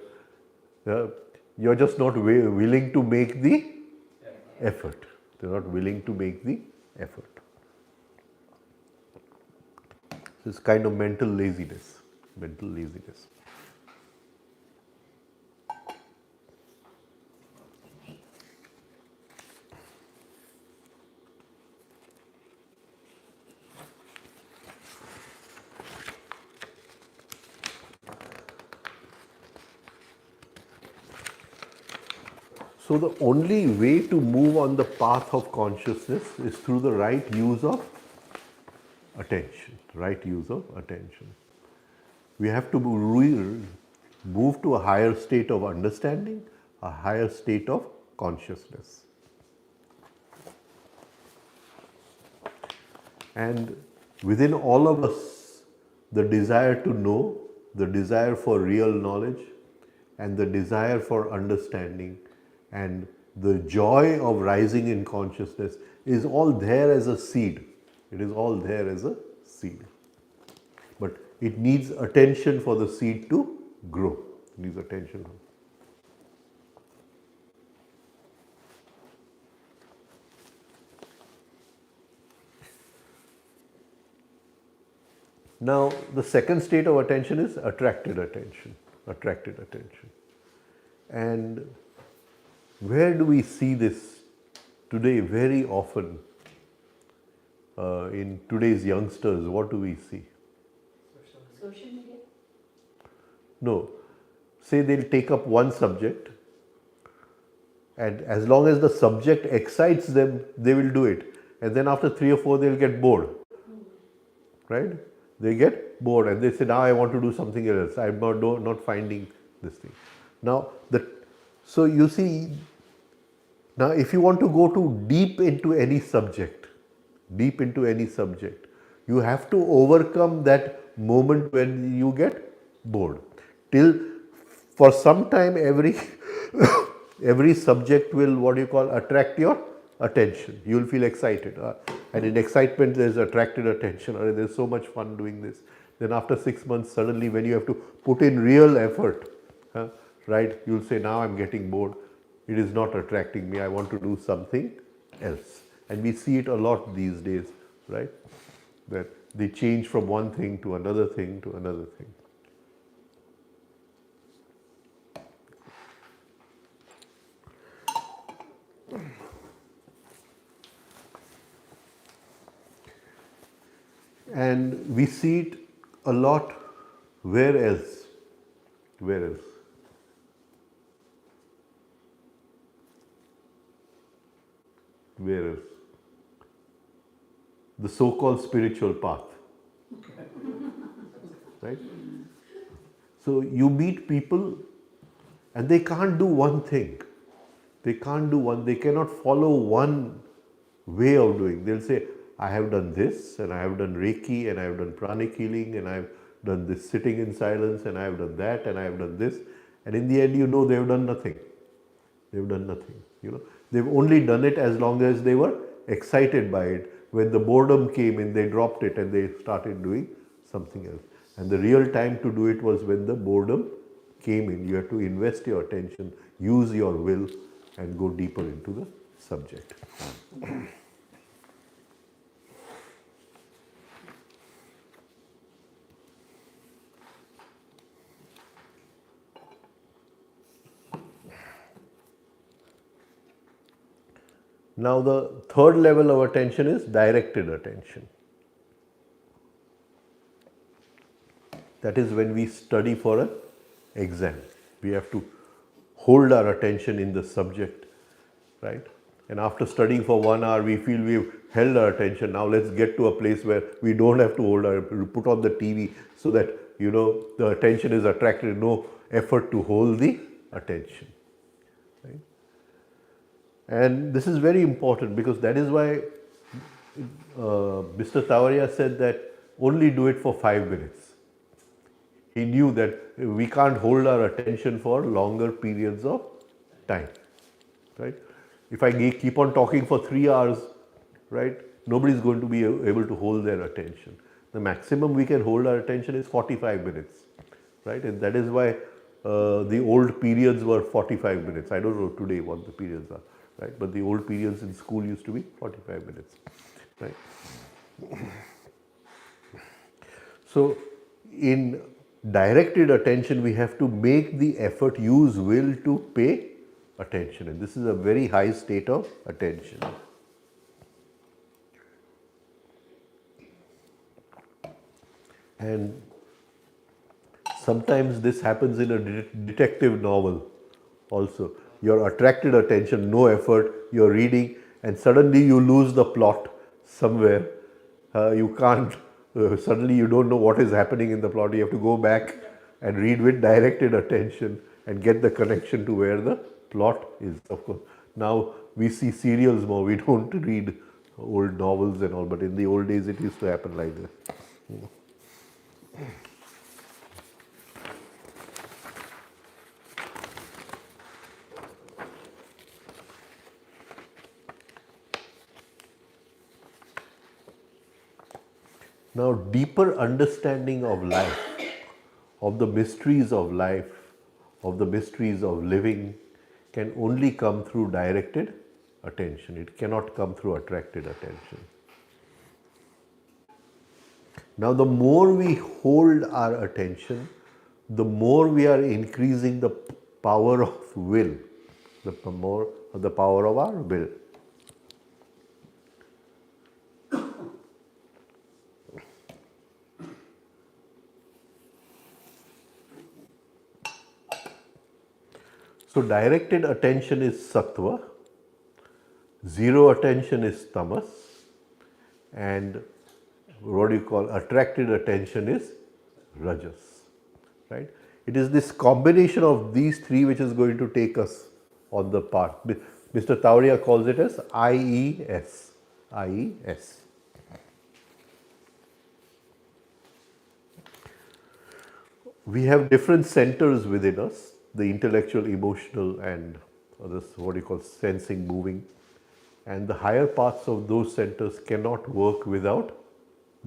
Speaker 1: you're just not willing to make the effort. They're not willing to make the effort. So it's kind of mental laziness. So the only way to move on the path of consciousness is through the right use of attention, right use of attention. We have to move to a higher state of understanding, a higher state of consciousness. And within all of us, the desire to know, the desire for real knowledge, and the desire for understanding, and the joy of rising in consciousness is all there as a seed. It is all there as a seed. But it needs attention for the seed to grow. It needs attention. Now, the second state of attention is attracted attention. Attracted attention. And where do we see this today very often? In today's youngsters, what do we see?
Speaker 2: Social media?
Speaker 1: No. Say they'll take up one subject, and as long as the subject excites them, they will do it. And then after 3 or 4, they'll get bored. Right? They get bored and they say, now I want to do something else. I'm not finding this thing. Now, so you see, now if you want to go too deep into any subject, you have to overcome that moment when you get bored. For some time, every subject will attract your attention. You will feel excited. And in excitement, there's attracted attention. Or there's so much fun doing this. Then after 6 months, suddenly when you have to put in real effort, right, you'll say, now I'm getting bored. It is not attracting me. I want to do something else. And we see it a lot these days, right? That they change from one thing to another thing to another thing. And we see it a lot. Where else? Where else? Where else? The so-called spiritual path. Right? So you meet people and they can't do one thing. They cannot follow one way of doing. They'll say, I have done this, and I have done Reiki, and I have done pranic healing, and I have done this sitting in silence, and I have done that, and I have done this. And in the end, they have done nothing. They've done nothing. They've only done it as long as they were excited by it. When the boredom came in, they dropped it and they started doing something else. And the real time to do it was when the boredom came in. You have to invest your attention, use your will, and go deeper into the subject. Now the third level of attention is directed attention. That is when we study for an exam. We have to hold our attention in the subject, right? And after studying for 1 hour, we feel we've held our attention. Now let's get to a place where we don't have to put on the TV so that, the attention is attracted, no effort to hold the attention. Right? And this is very important because that is why Mr. Tavaria said that only do it for 5 minutes. He knew that we can't hold our attention for longer periods of time, right? If I keep on talking for 3 hours, right, nobody is going to be able to hold their attention. The maximum we can hold our attention is 45 minutes, right? And that is why the old periods were 45 minutes. I don't know today what the periods are, right? But the old periods in school used to be 45 minutes, right? So in directed attention, we have to make the effort, use will to pay attention. And this is a very high state of attention. And sometimes this happens in a detective novel also. You're attracted attention, no effort, you're reading, and suddenly you lose the plot somewhere. You can't suddenly you don't know what is happening in the plot. You have to go back and read with directed attention and get the connection to where the plot is. Of course, now we see serials more. We don't read old novels and all, but in the old days it used to happen like this. Now, deeper understanding of life, of the mysteries of life, of the mysteries of living, can only come through directed attention. It cannot come through attracted attention. Now, the more we hold our attention, the more we are increasing the power of will, the power of our will. So directed attention is sattva, zero attention is tamas, and what do you call attracted attention is rajas, right? It is this combination of these three which is going to take us on the path. Mr. Tauria calls it as IES. IES. We have different centers within us, the intellectual, emotional, and this what you call sensing, moving. And the higher parts of those centers cannot work without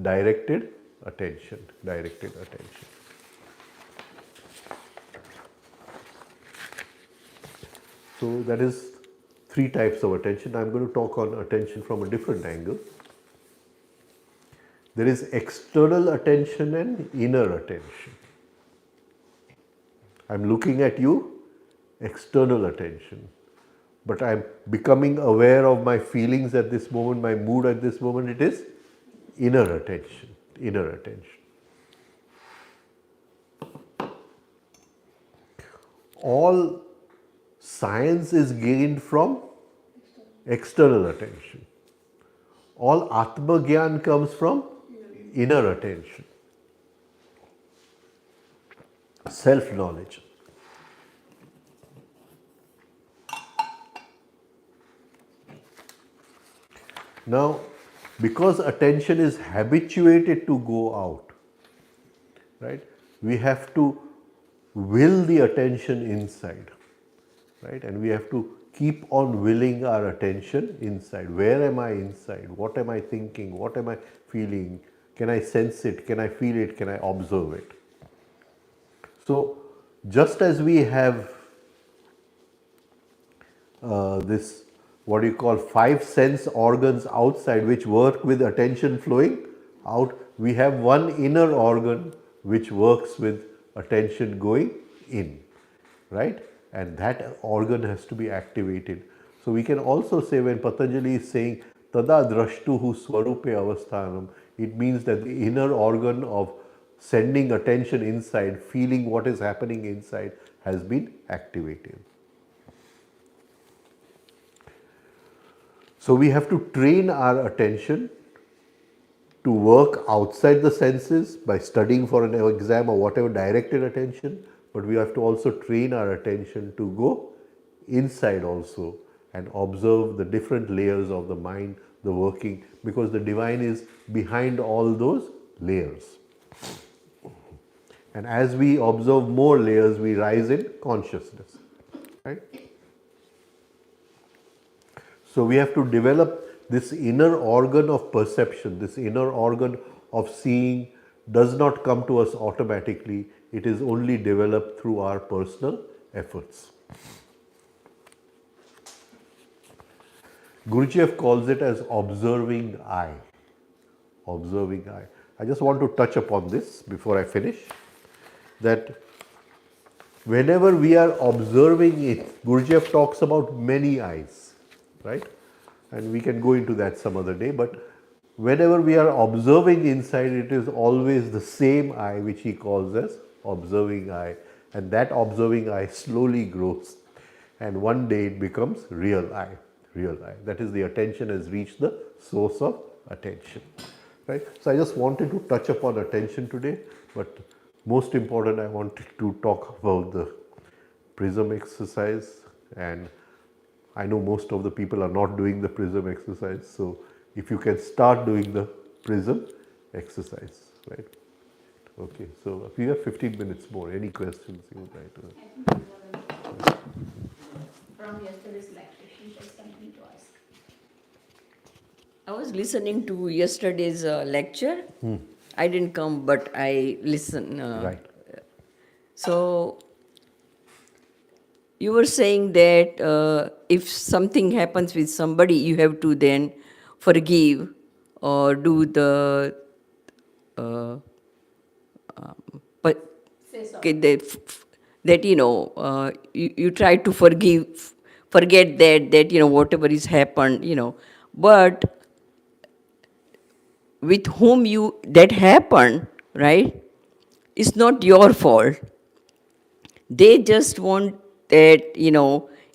Speaker 1: directed attention. Directed attention. So that is three types of attention. I'm going to talk on attention from a different angle. There is external attention and inner attention. I'm looking at you, external attention. But I'm becoming aware of my feelings at this moment, my mood at this moment, it is inner attention. Inner attention. All science is gained from external attention. All Atma Gyan comes from inner attention. Self-knowledge. Now, because attention is habituated to go out, right, we have to will the attention inside, right, and we have to keep on willing our attention inside. Where am I inside? What am I thinking? What am I feeling? Can I sense it? Can I feel it? Can I observe it? So, just as we have this what you call five sense organs outside which work with attention flowing out, we have one inner organ which works with attention going in, right? And that organ has to be activated. So we can also say when Patanjali is saying tada drashtuhu swarupe avasthanam, it means that the inner organ of sending attention inside, feeling what is happening inside, has been activated. So we have to train our attention to work outside the senses by studying for an exam or whatever, directed attention, but we have to also train our attention to go inside also and observe the different layers of the mind, the working, because the divine is behind all those layers. And as we observe more layers, we rise in consciousness, right? So we have to develop this inner organ of perception, this inner organ of seeing does not come to us automatically. It is only developed through our personal efforts. Gurdjieff calls it as observing eye. Observing eye. I just want to touch upon this before I finish, that whenever we are observing it, Gurdjieff talks about many eyes, right? And we can go into that some other day, but whenever we are observing inside, it is always the same eye which he calls as observing eye, and that observing eye slowly grows and one day it becomes real eye. Real eye. That is, the attention has reached the source of attention. right? So I just wanted to touch upon attention today, but most important, I wanted to talk about the prism exercise, and I know most of the people are not doing the prism exercise, so if you can start doing the prism exercise, right? Okay, so we have 15 minutes more. Any questions you would like to?
Speaker 2: From yesterday's lecture, she has something to ask.
Speaker 5: I was listening to yesterday's lecture. I didn't come, but I listened.
Speaker 1: Right.
Speaker 5: So you were saying that if something happens with somebody, you have to then forgive or do the but
Speaker 2: Say sorry.
Speaker 5: okay, that you try to forget that whatever is happened, but with whom you that happened, right? It's not your fault. They just want that,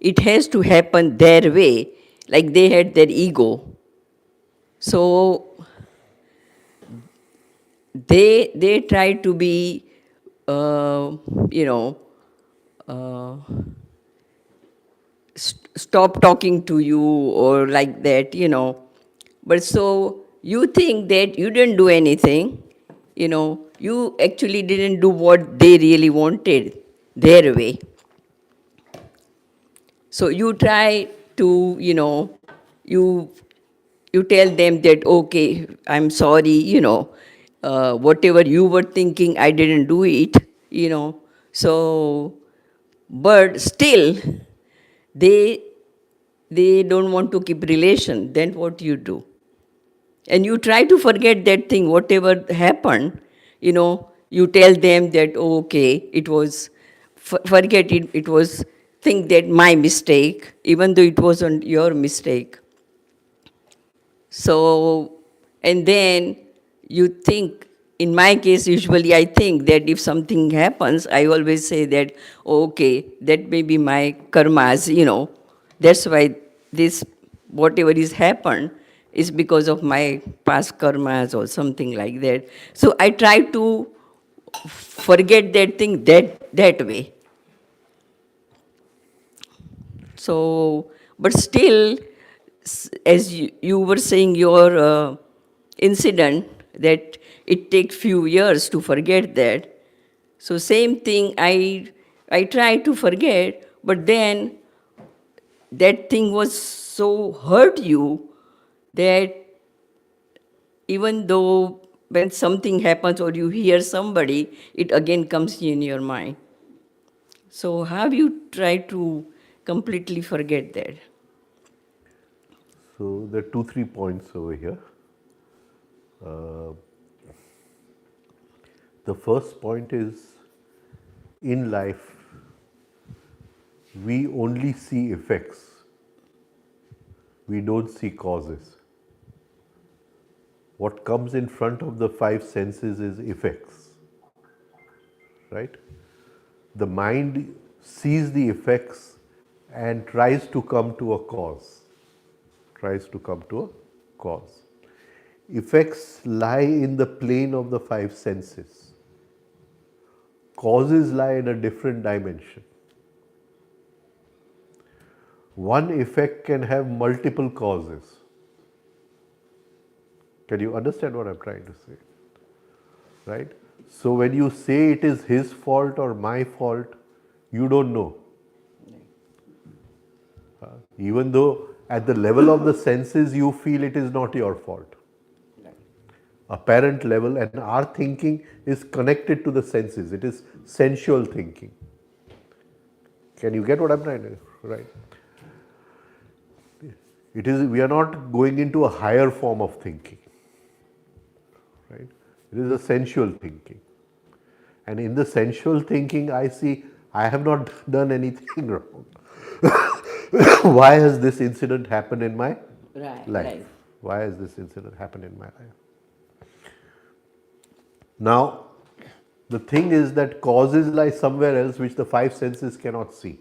Speaker 5: it has to happen their way, like they had their ego. So they try to be, you know, uh, stop talking to you or like that. But so you think that you didn't do anything, you actually didn't do what they really wanted their way. So you try to, you you tell them that, okay, I'm sorry, whatever you were thinking, I didn't do it. So, but still, they they don't want to keep relation. Then what you do? And you try to forget that thing, whatever happened, you tell them that, oh, okay, it was, forget it, it was, think that my mistake, even though it wasn't your mistake. So, and then you think, in my case, usually I think that if something happens, I always say that, oh, okay, that may be my karmas. That's why this, whatever is happened, is because of my past karmas or something like that. So I try to forget that thing that way. So, but still, as you were saying your incident, that it takes few years to forget that. So same thing, I try to forget, but then that thing was so hurt you that even though when something happens or you hear somebody, it again comes in your mind. So how do you try to completely forget that?
Speaker 1: So there are 2-3 points over here. The first point is, in life, we only see effects. We don't see causes. What comes in front of the 5 senses is effects, right? The mind sees the effects and tries to come to a cause. Effects lie in the plane of the 5 senses. Causes lie in a different dimension. One effect can have multiple causes. Can you understand what I'm trying to say? Right? So when you say it is his fault or my fault, you don't know. Even though at the level of the senses you feel it is not your fault. Apparent level, and our thinking is connected to the senses. It is sensual thinking. Can you get what I'm trying to? Right. It is. We are not going into a higher form of thinking. Right. It is a sensual thinking, and in the sensual thinking, I see I have not done anything wrong. Why has this incident happened in my life? Why has this incident happened in my life? Now, the thing is that causes lie somewhere else which the 5 senses cannot see.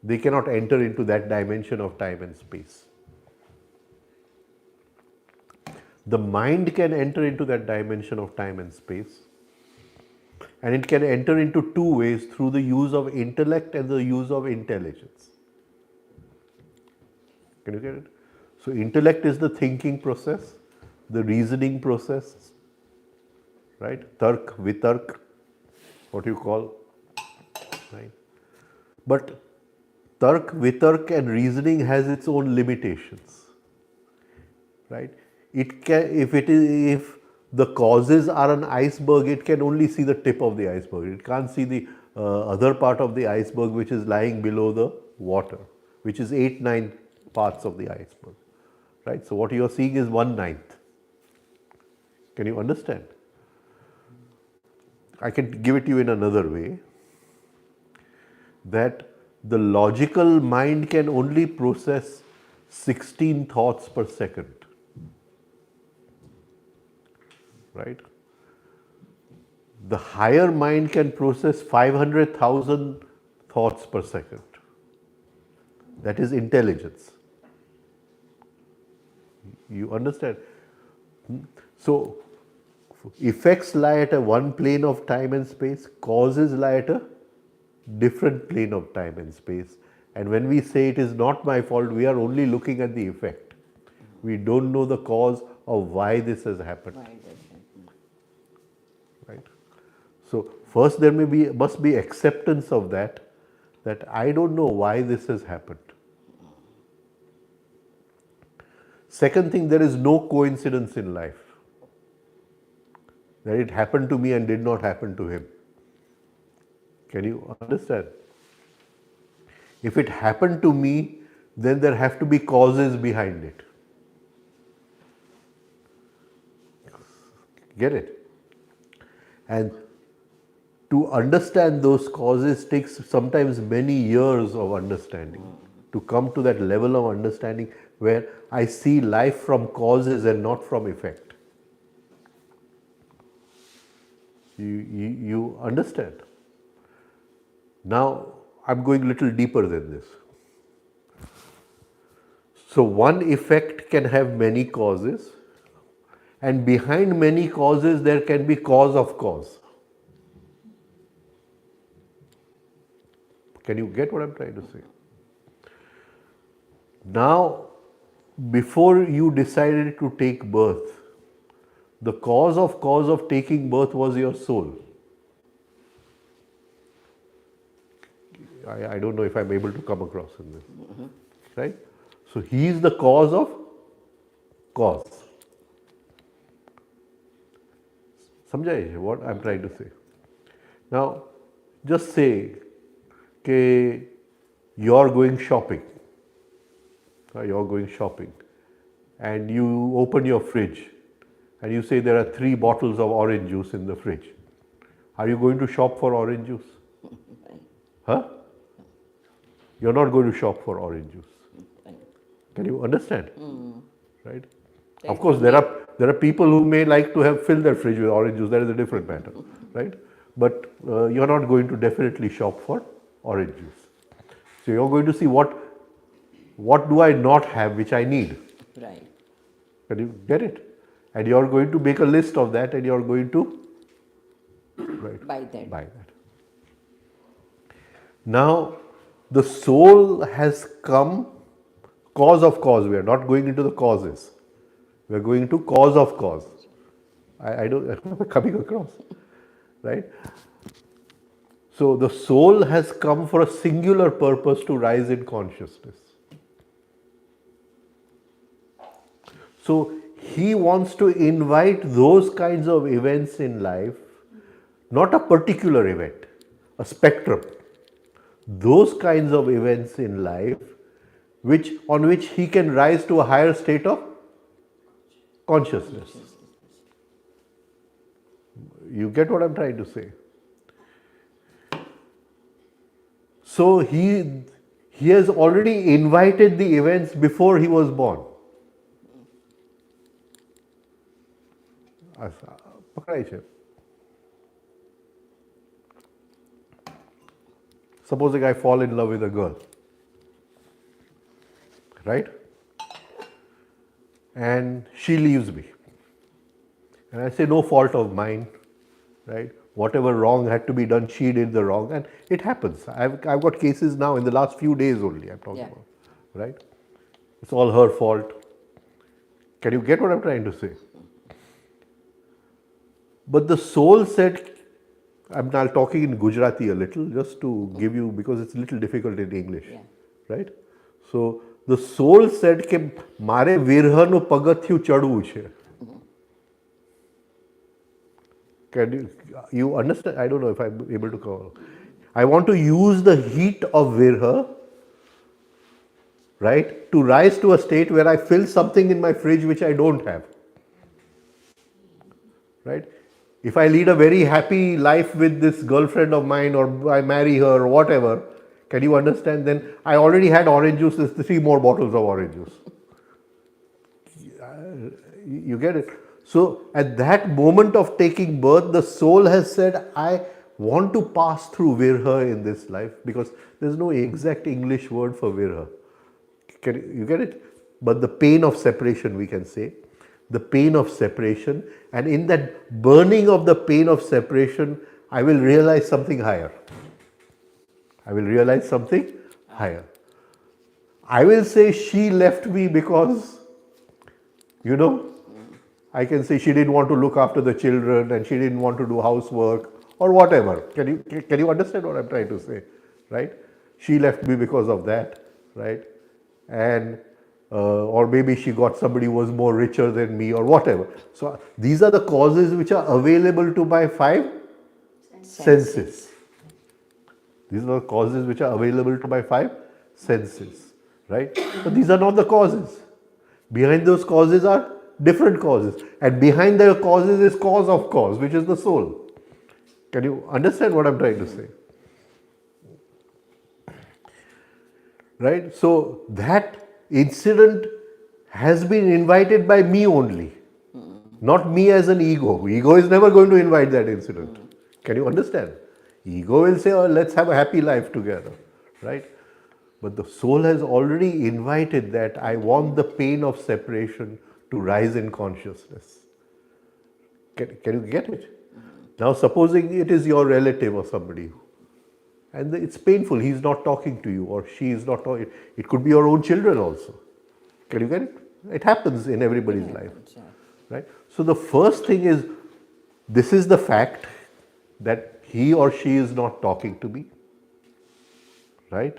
Speaker 1: They cannot enter into that dimension of time and space. The mind can enter into that dimension of time and space. And it can enter into two ways, through the use of intellect and the use of intelligence. Can you get it? So intellect is the thinking process, the reasoning process, right? Tark, vitark, what you call, right? But tark, vitark and reasoning has its own limitations, right? It can, if the causes are an iceberg, it can only see the tip of the iceberg. It can't see the other part of the iceberg which is lying below the water, which is 8-9 parts of the iceberg, right? So what you are seeing is 1/9. Can you understand? I can give it to you in another way, that the logical mind can only process 16 thoughts per second. Right? The higher mind can process 500,000 thoughts per second. That is intelligence. You understand? So, effects lie at a one plane of time and space, causes lie at a different plane of time and space. And when we say it is not my fault, we are only looking at the effect. We don't know the cause of why this has happened. Right? So first there must be acceptance of that I don't know why this has happened. Second thing, there is no coincidence in life. That it happened to me and did not happen to him. Can you understand? If it happened to me, then there have to be causes behind it. Get it? And to understand those causes takes sometimes many years of understanding. To come to that level of understanding where I see life from causes and not from effect. You understand? Now, I'm going a little deeper than this. So one effect can have many causes, and behind many causes there can be cause of cause. Can you get what I'm trying to say? Now, before you decided to take birth, the cause of taking birth was your soul. I don't know if I'm able to come across in this. Right? So he is the cause of cause. Samjha what I'm trying to say? Now, just say that you're going shopping. You're going shopping and you open your fridge and you say there are 3 bottles of orange juice in the fridge. Are you going to shop for orange juice? Huh? You're not going to shop for orange juice. Can you understand? Right? Of course, there are people who may like to have filled their fridge with orange juice. That is a different matter, right? But you're not going to definitely shop for orange juice. So you're going to see what do I not have which I need.
Speaker 5: Right.
Speaker 1: Can you get it? And you're going to make a list of that, and you're going to
Speaker 5: Buy that.
Speaker 1: Now, the soul has come, cause of cause. We are not going into the causes. We are going to cause of cause. I don't, I'm coming across, right? So the soul has come for a singular purpose, to rise in consciousness. So he wants to invite those kinds of events in life, not a particular event, a spectrum. Those kinds of events in life on which he can rise to a higher state of consciousness. You get what I'm trying to say? So he has already invited the events before he was born. पकड़ाई छे. Supposing I fall in love with a girl, right? And she leaves me. And I say, no fault of mine, right? Whatever wrong had to be done, she did the wrong. And it happens. I've got cases now in the last few days only, I'm talking about, right? It's all her fault. Can you get what I'm trying to say? But the soul said, I'm now talking in Gujarati a little, just to give you, because it's a little difficult in English, right? So the soul said કે મારે વિરહનું પગથિયું ચડવું છે. Can you understand? I don't know if I'm able to cover. I want to use the heat of virha, right, to rise to a state where I fill something in my fridge which I don't have. Right? If I lead a very happy life with this girlfriend of mine, or I marry her, or whatever, can you understand? Then I already had orange juice, there's 3 more bottles of orange juice. You get it? So at that moment of taking birth, the soul has said, I want to pass through virha in this life, because there's no exact English word for virha. You get it? But the pain of separation, we can say. The pain of separation, and in that burning of the pain of separation, I will realize something higher. I will realize something higher. I will say she left me because, I can say she didn't want to look after the children and she didn't want to do housework or whatever. Can you understand what I'm trying to say? Right? She left me because of that, right? And or maybe she got somebody who was more richer than me or whatever. So these are the causes which are available to my 5 senses. These are the causes which are available to my 5 senses, right? But these are not the causes. Behind those causes are different causes, and behind the causes is cause of cause, which is the soul. Can you understand what I'm trying to say? Right? So that incident has been invited by me only, not me as an ego. Ego is never going to invite that incident. Can you understand? Ego will say, oh, let's have a happy life together, right? But the soul has already invited that I want the pain of separation to rise in consciousness. Can you get it? Now supposing it is your relative or somebody, and it's painful, he's not talking to you or she is not talking. It could be your own children also. Can you get it? It happens in everybody's life, right? So the first thing is, this is the fact that he or she is not talking to me, right?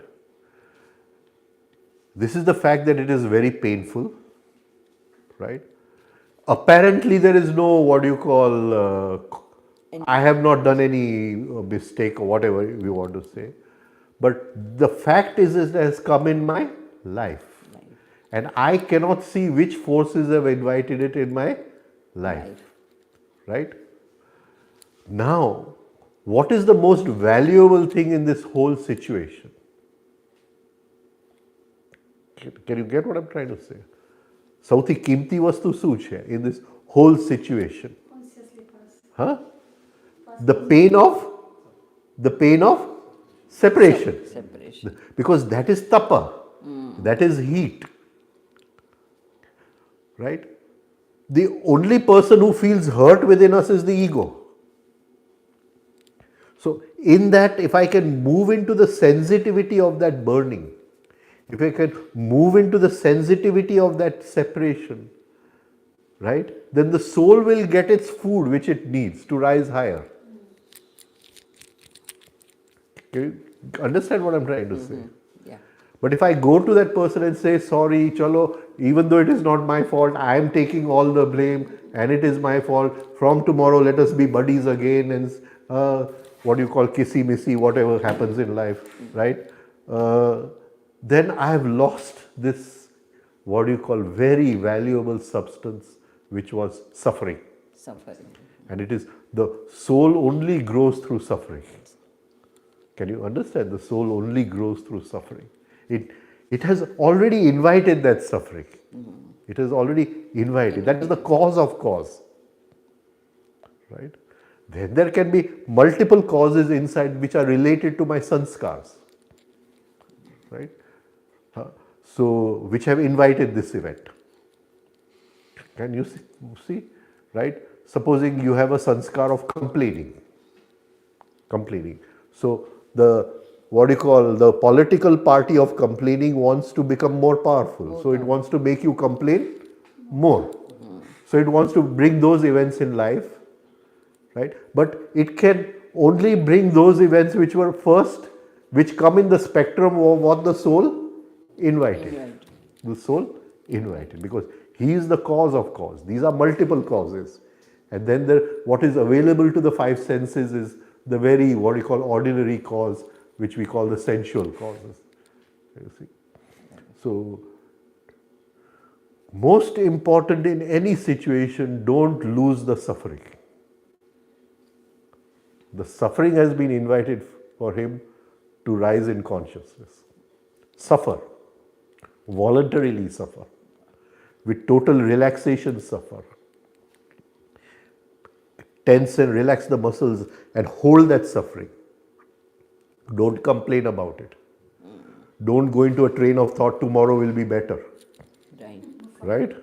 Speaker 1: This is the fact that it is very painful, right? Apparently there is no, I have not done any mistake or whatever you want to say. But the fact is it has come in my life. And I cannot see which forces have invited it in my life. Right? Now, what is the most valuable thing in this whole situation? Can you get what I'm trying to say? સૌથી કિંમતી વસ્તુ શું છે in this whole situation? Huh? The pain of separation. Because that is tapa, that is heat, right? The only person who feels hurt within us is the ego. So in that, if I can move into the sensitivity of that burning, if I can move into the sensitivity of that separation, right, then the soul will get its food which it needs to rise higher. Can you understand what I'm trying to say?
Speaker 5: Yeah.
Speaker 1: But if I go to that person and say, sorry, chalo, even though it is not my fault, I am taking all the blame and it is my fault, from tomorrow let us be buddies again and what do you call kissy-missy, whatever happens in life, right? Then I have lost this, what do you call, very valuable substance, which was suffering. And it is, the soul only grows through suffering. Can you understand? The soul only grows through suffering. It has already invited that suffering. It has already invited. That is the cause of cause. Right? Then there can be multiple causes inside which are related to my sanskars. Right? So, which have invited this event. Can you see? Right? Supposing you have a sanskar of complaining. So the what do you call the political party of complaining wants to become more powerful. So it wants to make you complain more. So it wants to bring those events in life, right? But it can only bring those events which were first, which come in the spectrum of what the soul invited. The soul invited, because he is the cause of cause. These are multiple causes. And then what is available to the five senses is the very, what you call, ordinary cause, which we call the sensual causes. You see? So, most important in any situation, don't lose the suffering. The suffering has been invited for him to rise in consciousness. Suffer. Voluntarily suffer. With total relaxation suffer. Tense and relax the muscles and hold that suffering. Don't complain about it. Don't go into a train of thought, tomorrow will be better. Right?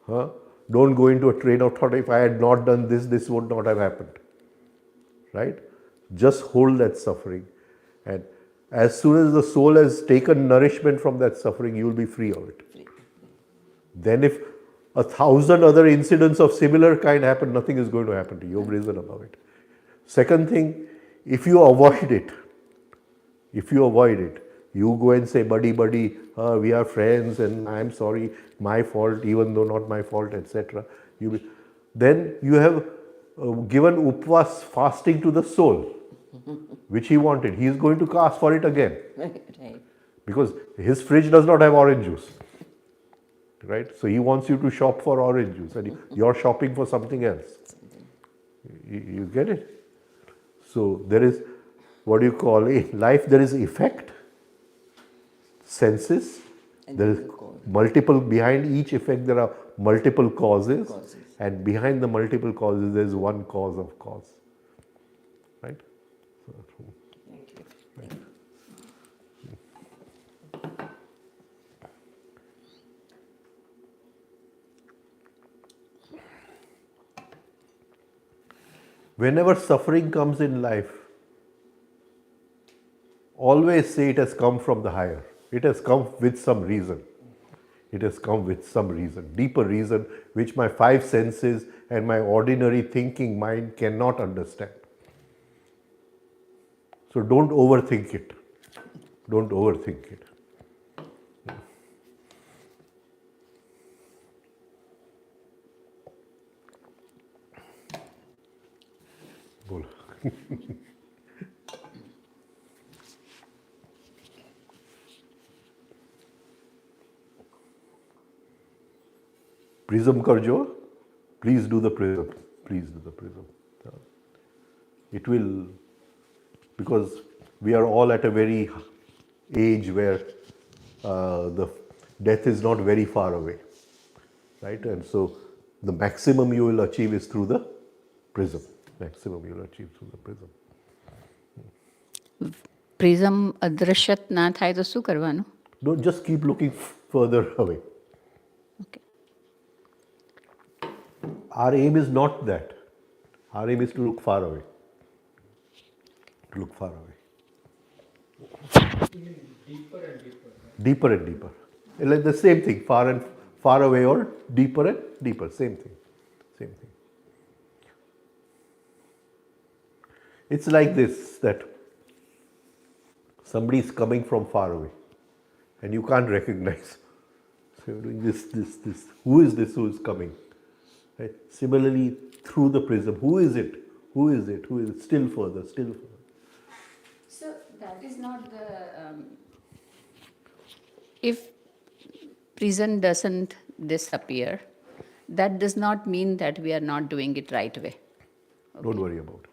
Speaker 1: Don't go into a train of thought, if I had not done this, this would not have happened. Right? Just hold that suffering. And as soon as the soul has taken nourishment from that suffering, you will be free of it. Then if 1,000 other incidents of similar kind happen, nothing is going to happen to you. You've risen above it. Second thing, if you avoid it, you go and say, buddy, we are friends and I'm sorry, my fault, even though not my fault, etc. Then you have given upvas, fasting, to the soul, which he wanted. He is going to ask for it again.
Speaker 5: Right.
Speaker 1: Because his fridge does not have orange juice. Right? So he wants you to shop for orange juice and you're shopping for something else. You get it? So there is, what do you call it? In life there is effect, senses,
Speaker 5: And
Speaker 1: there
Speaker 5: there
Speaker 1: is
Speaker 5: is a cause.
Speaker 1: multiple, behind each effect there are multiple causes. And behind the multiple causes there is one cause of cause. Right?
Speaker 5: Thank you.
Speaker 1: Whenever suffering comes in life, always say it has come from the higher. It has come with some reason. It has come with some reason, deeper reason, which my five senses and my ordinary thinking mind cannot understand. So don't overthink it. Don't overthink it. बोलो. Prism karjo, please do the prism. Please do the prism. It will, because we are all at a very age where the death is not very far away, right? And so the maximum you will achieve is through the prism. Maximum you will achieve through the prism.
Speaker 2: Prism અદ્રશ્યત ના થાય તો શું કરવાનું?
Speaker 1: Don't just keep looking further away.
Speaker 2: Okay.
Speaker 1: Our aim is not that. Our aim is to look far away. To look far away.
Speaker 3: Deeper and deeper.
Speaker 1: Deeper and deeper. Like the same thing, far away or deeper and deeper. Same thing. Same thing. It's like this, that somebody is coming from far away and you can't recognize. So you're doing this. Who is this who is coming? Right? Similarly, through the prism, who is it? Who is it? Who is it? Still further, still further.
Speaker 2: So that is not the. If prison doesn't disappear, that does not mean that we are not doing it right way.
Speaker 1: Don't worry about it.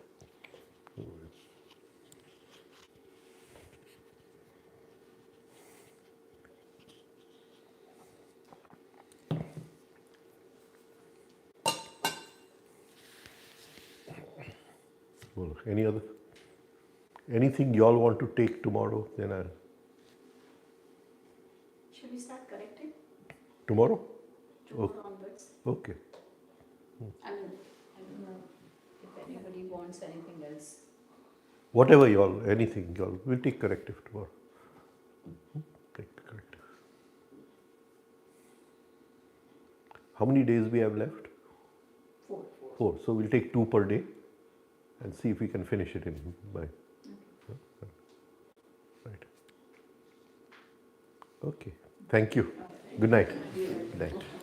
Speaker 1: Well, anything you all want to take tomorrow, then I'll.
Speaker 2: Should we start correcting?
Speaker 1: Tomorrow?
Speaker 2: Tomorrow onwards.
Speaker 1: Okay.
Speaker 2: I mean, wants anything else.
Speaker 1: Whatever y'all, anything y'all, we'll take corrective tomorrow. Take the corrective. How many days we have left?
Speaker 2: 4.
Speaker 1: 4. So we'll take 2 per day and see if we can finish it in by. Right. Okay. Thank you. Good night. Good night.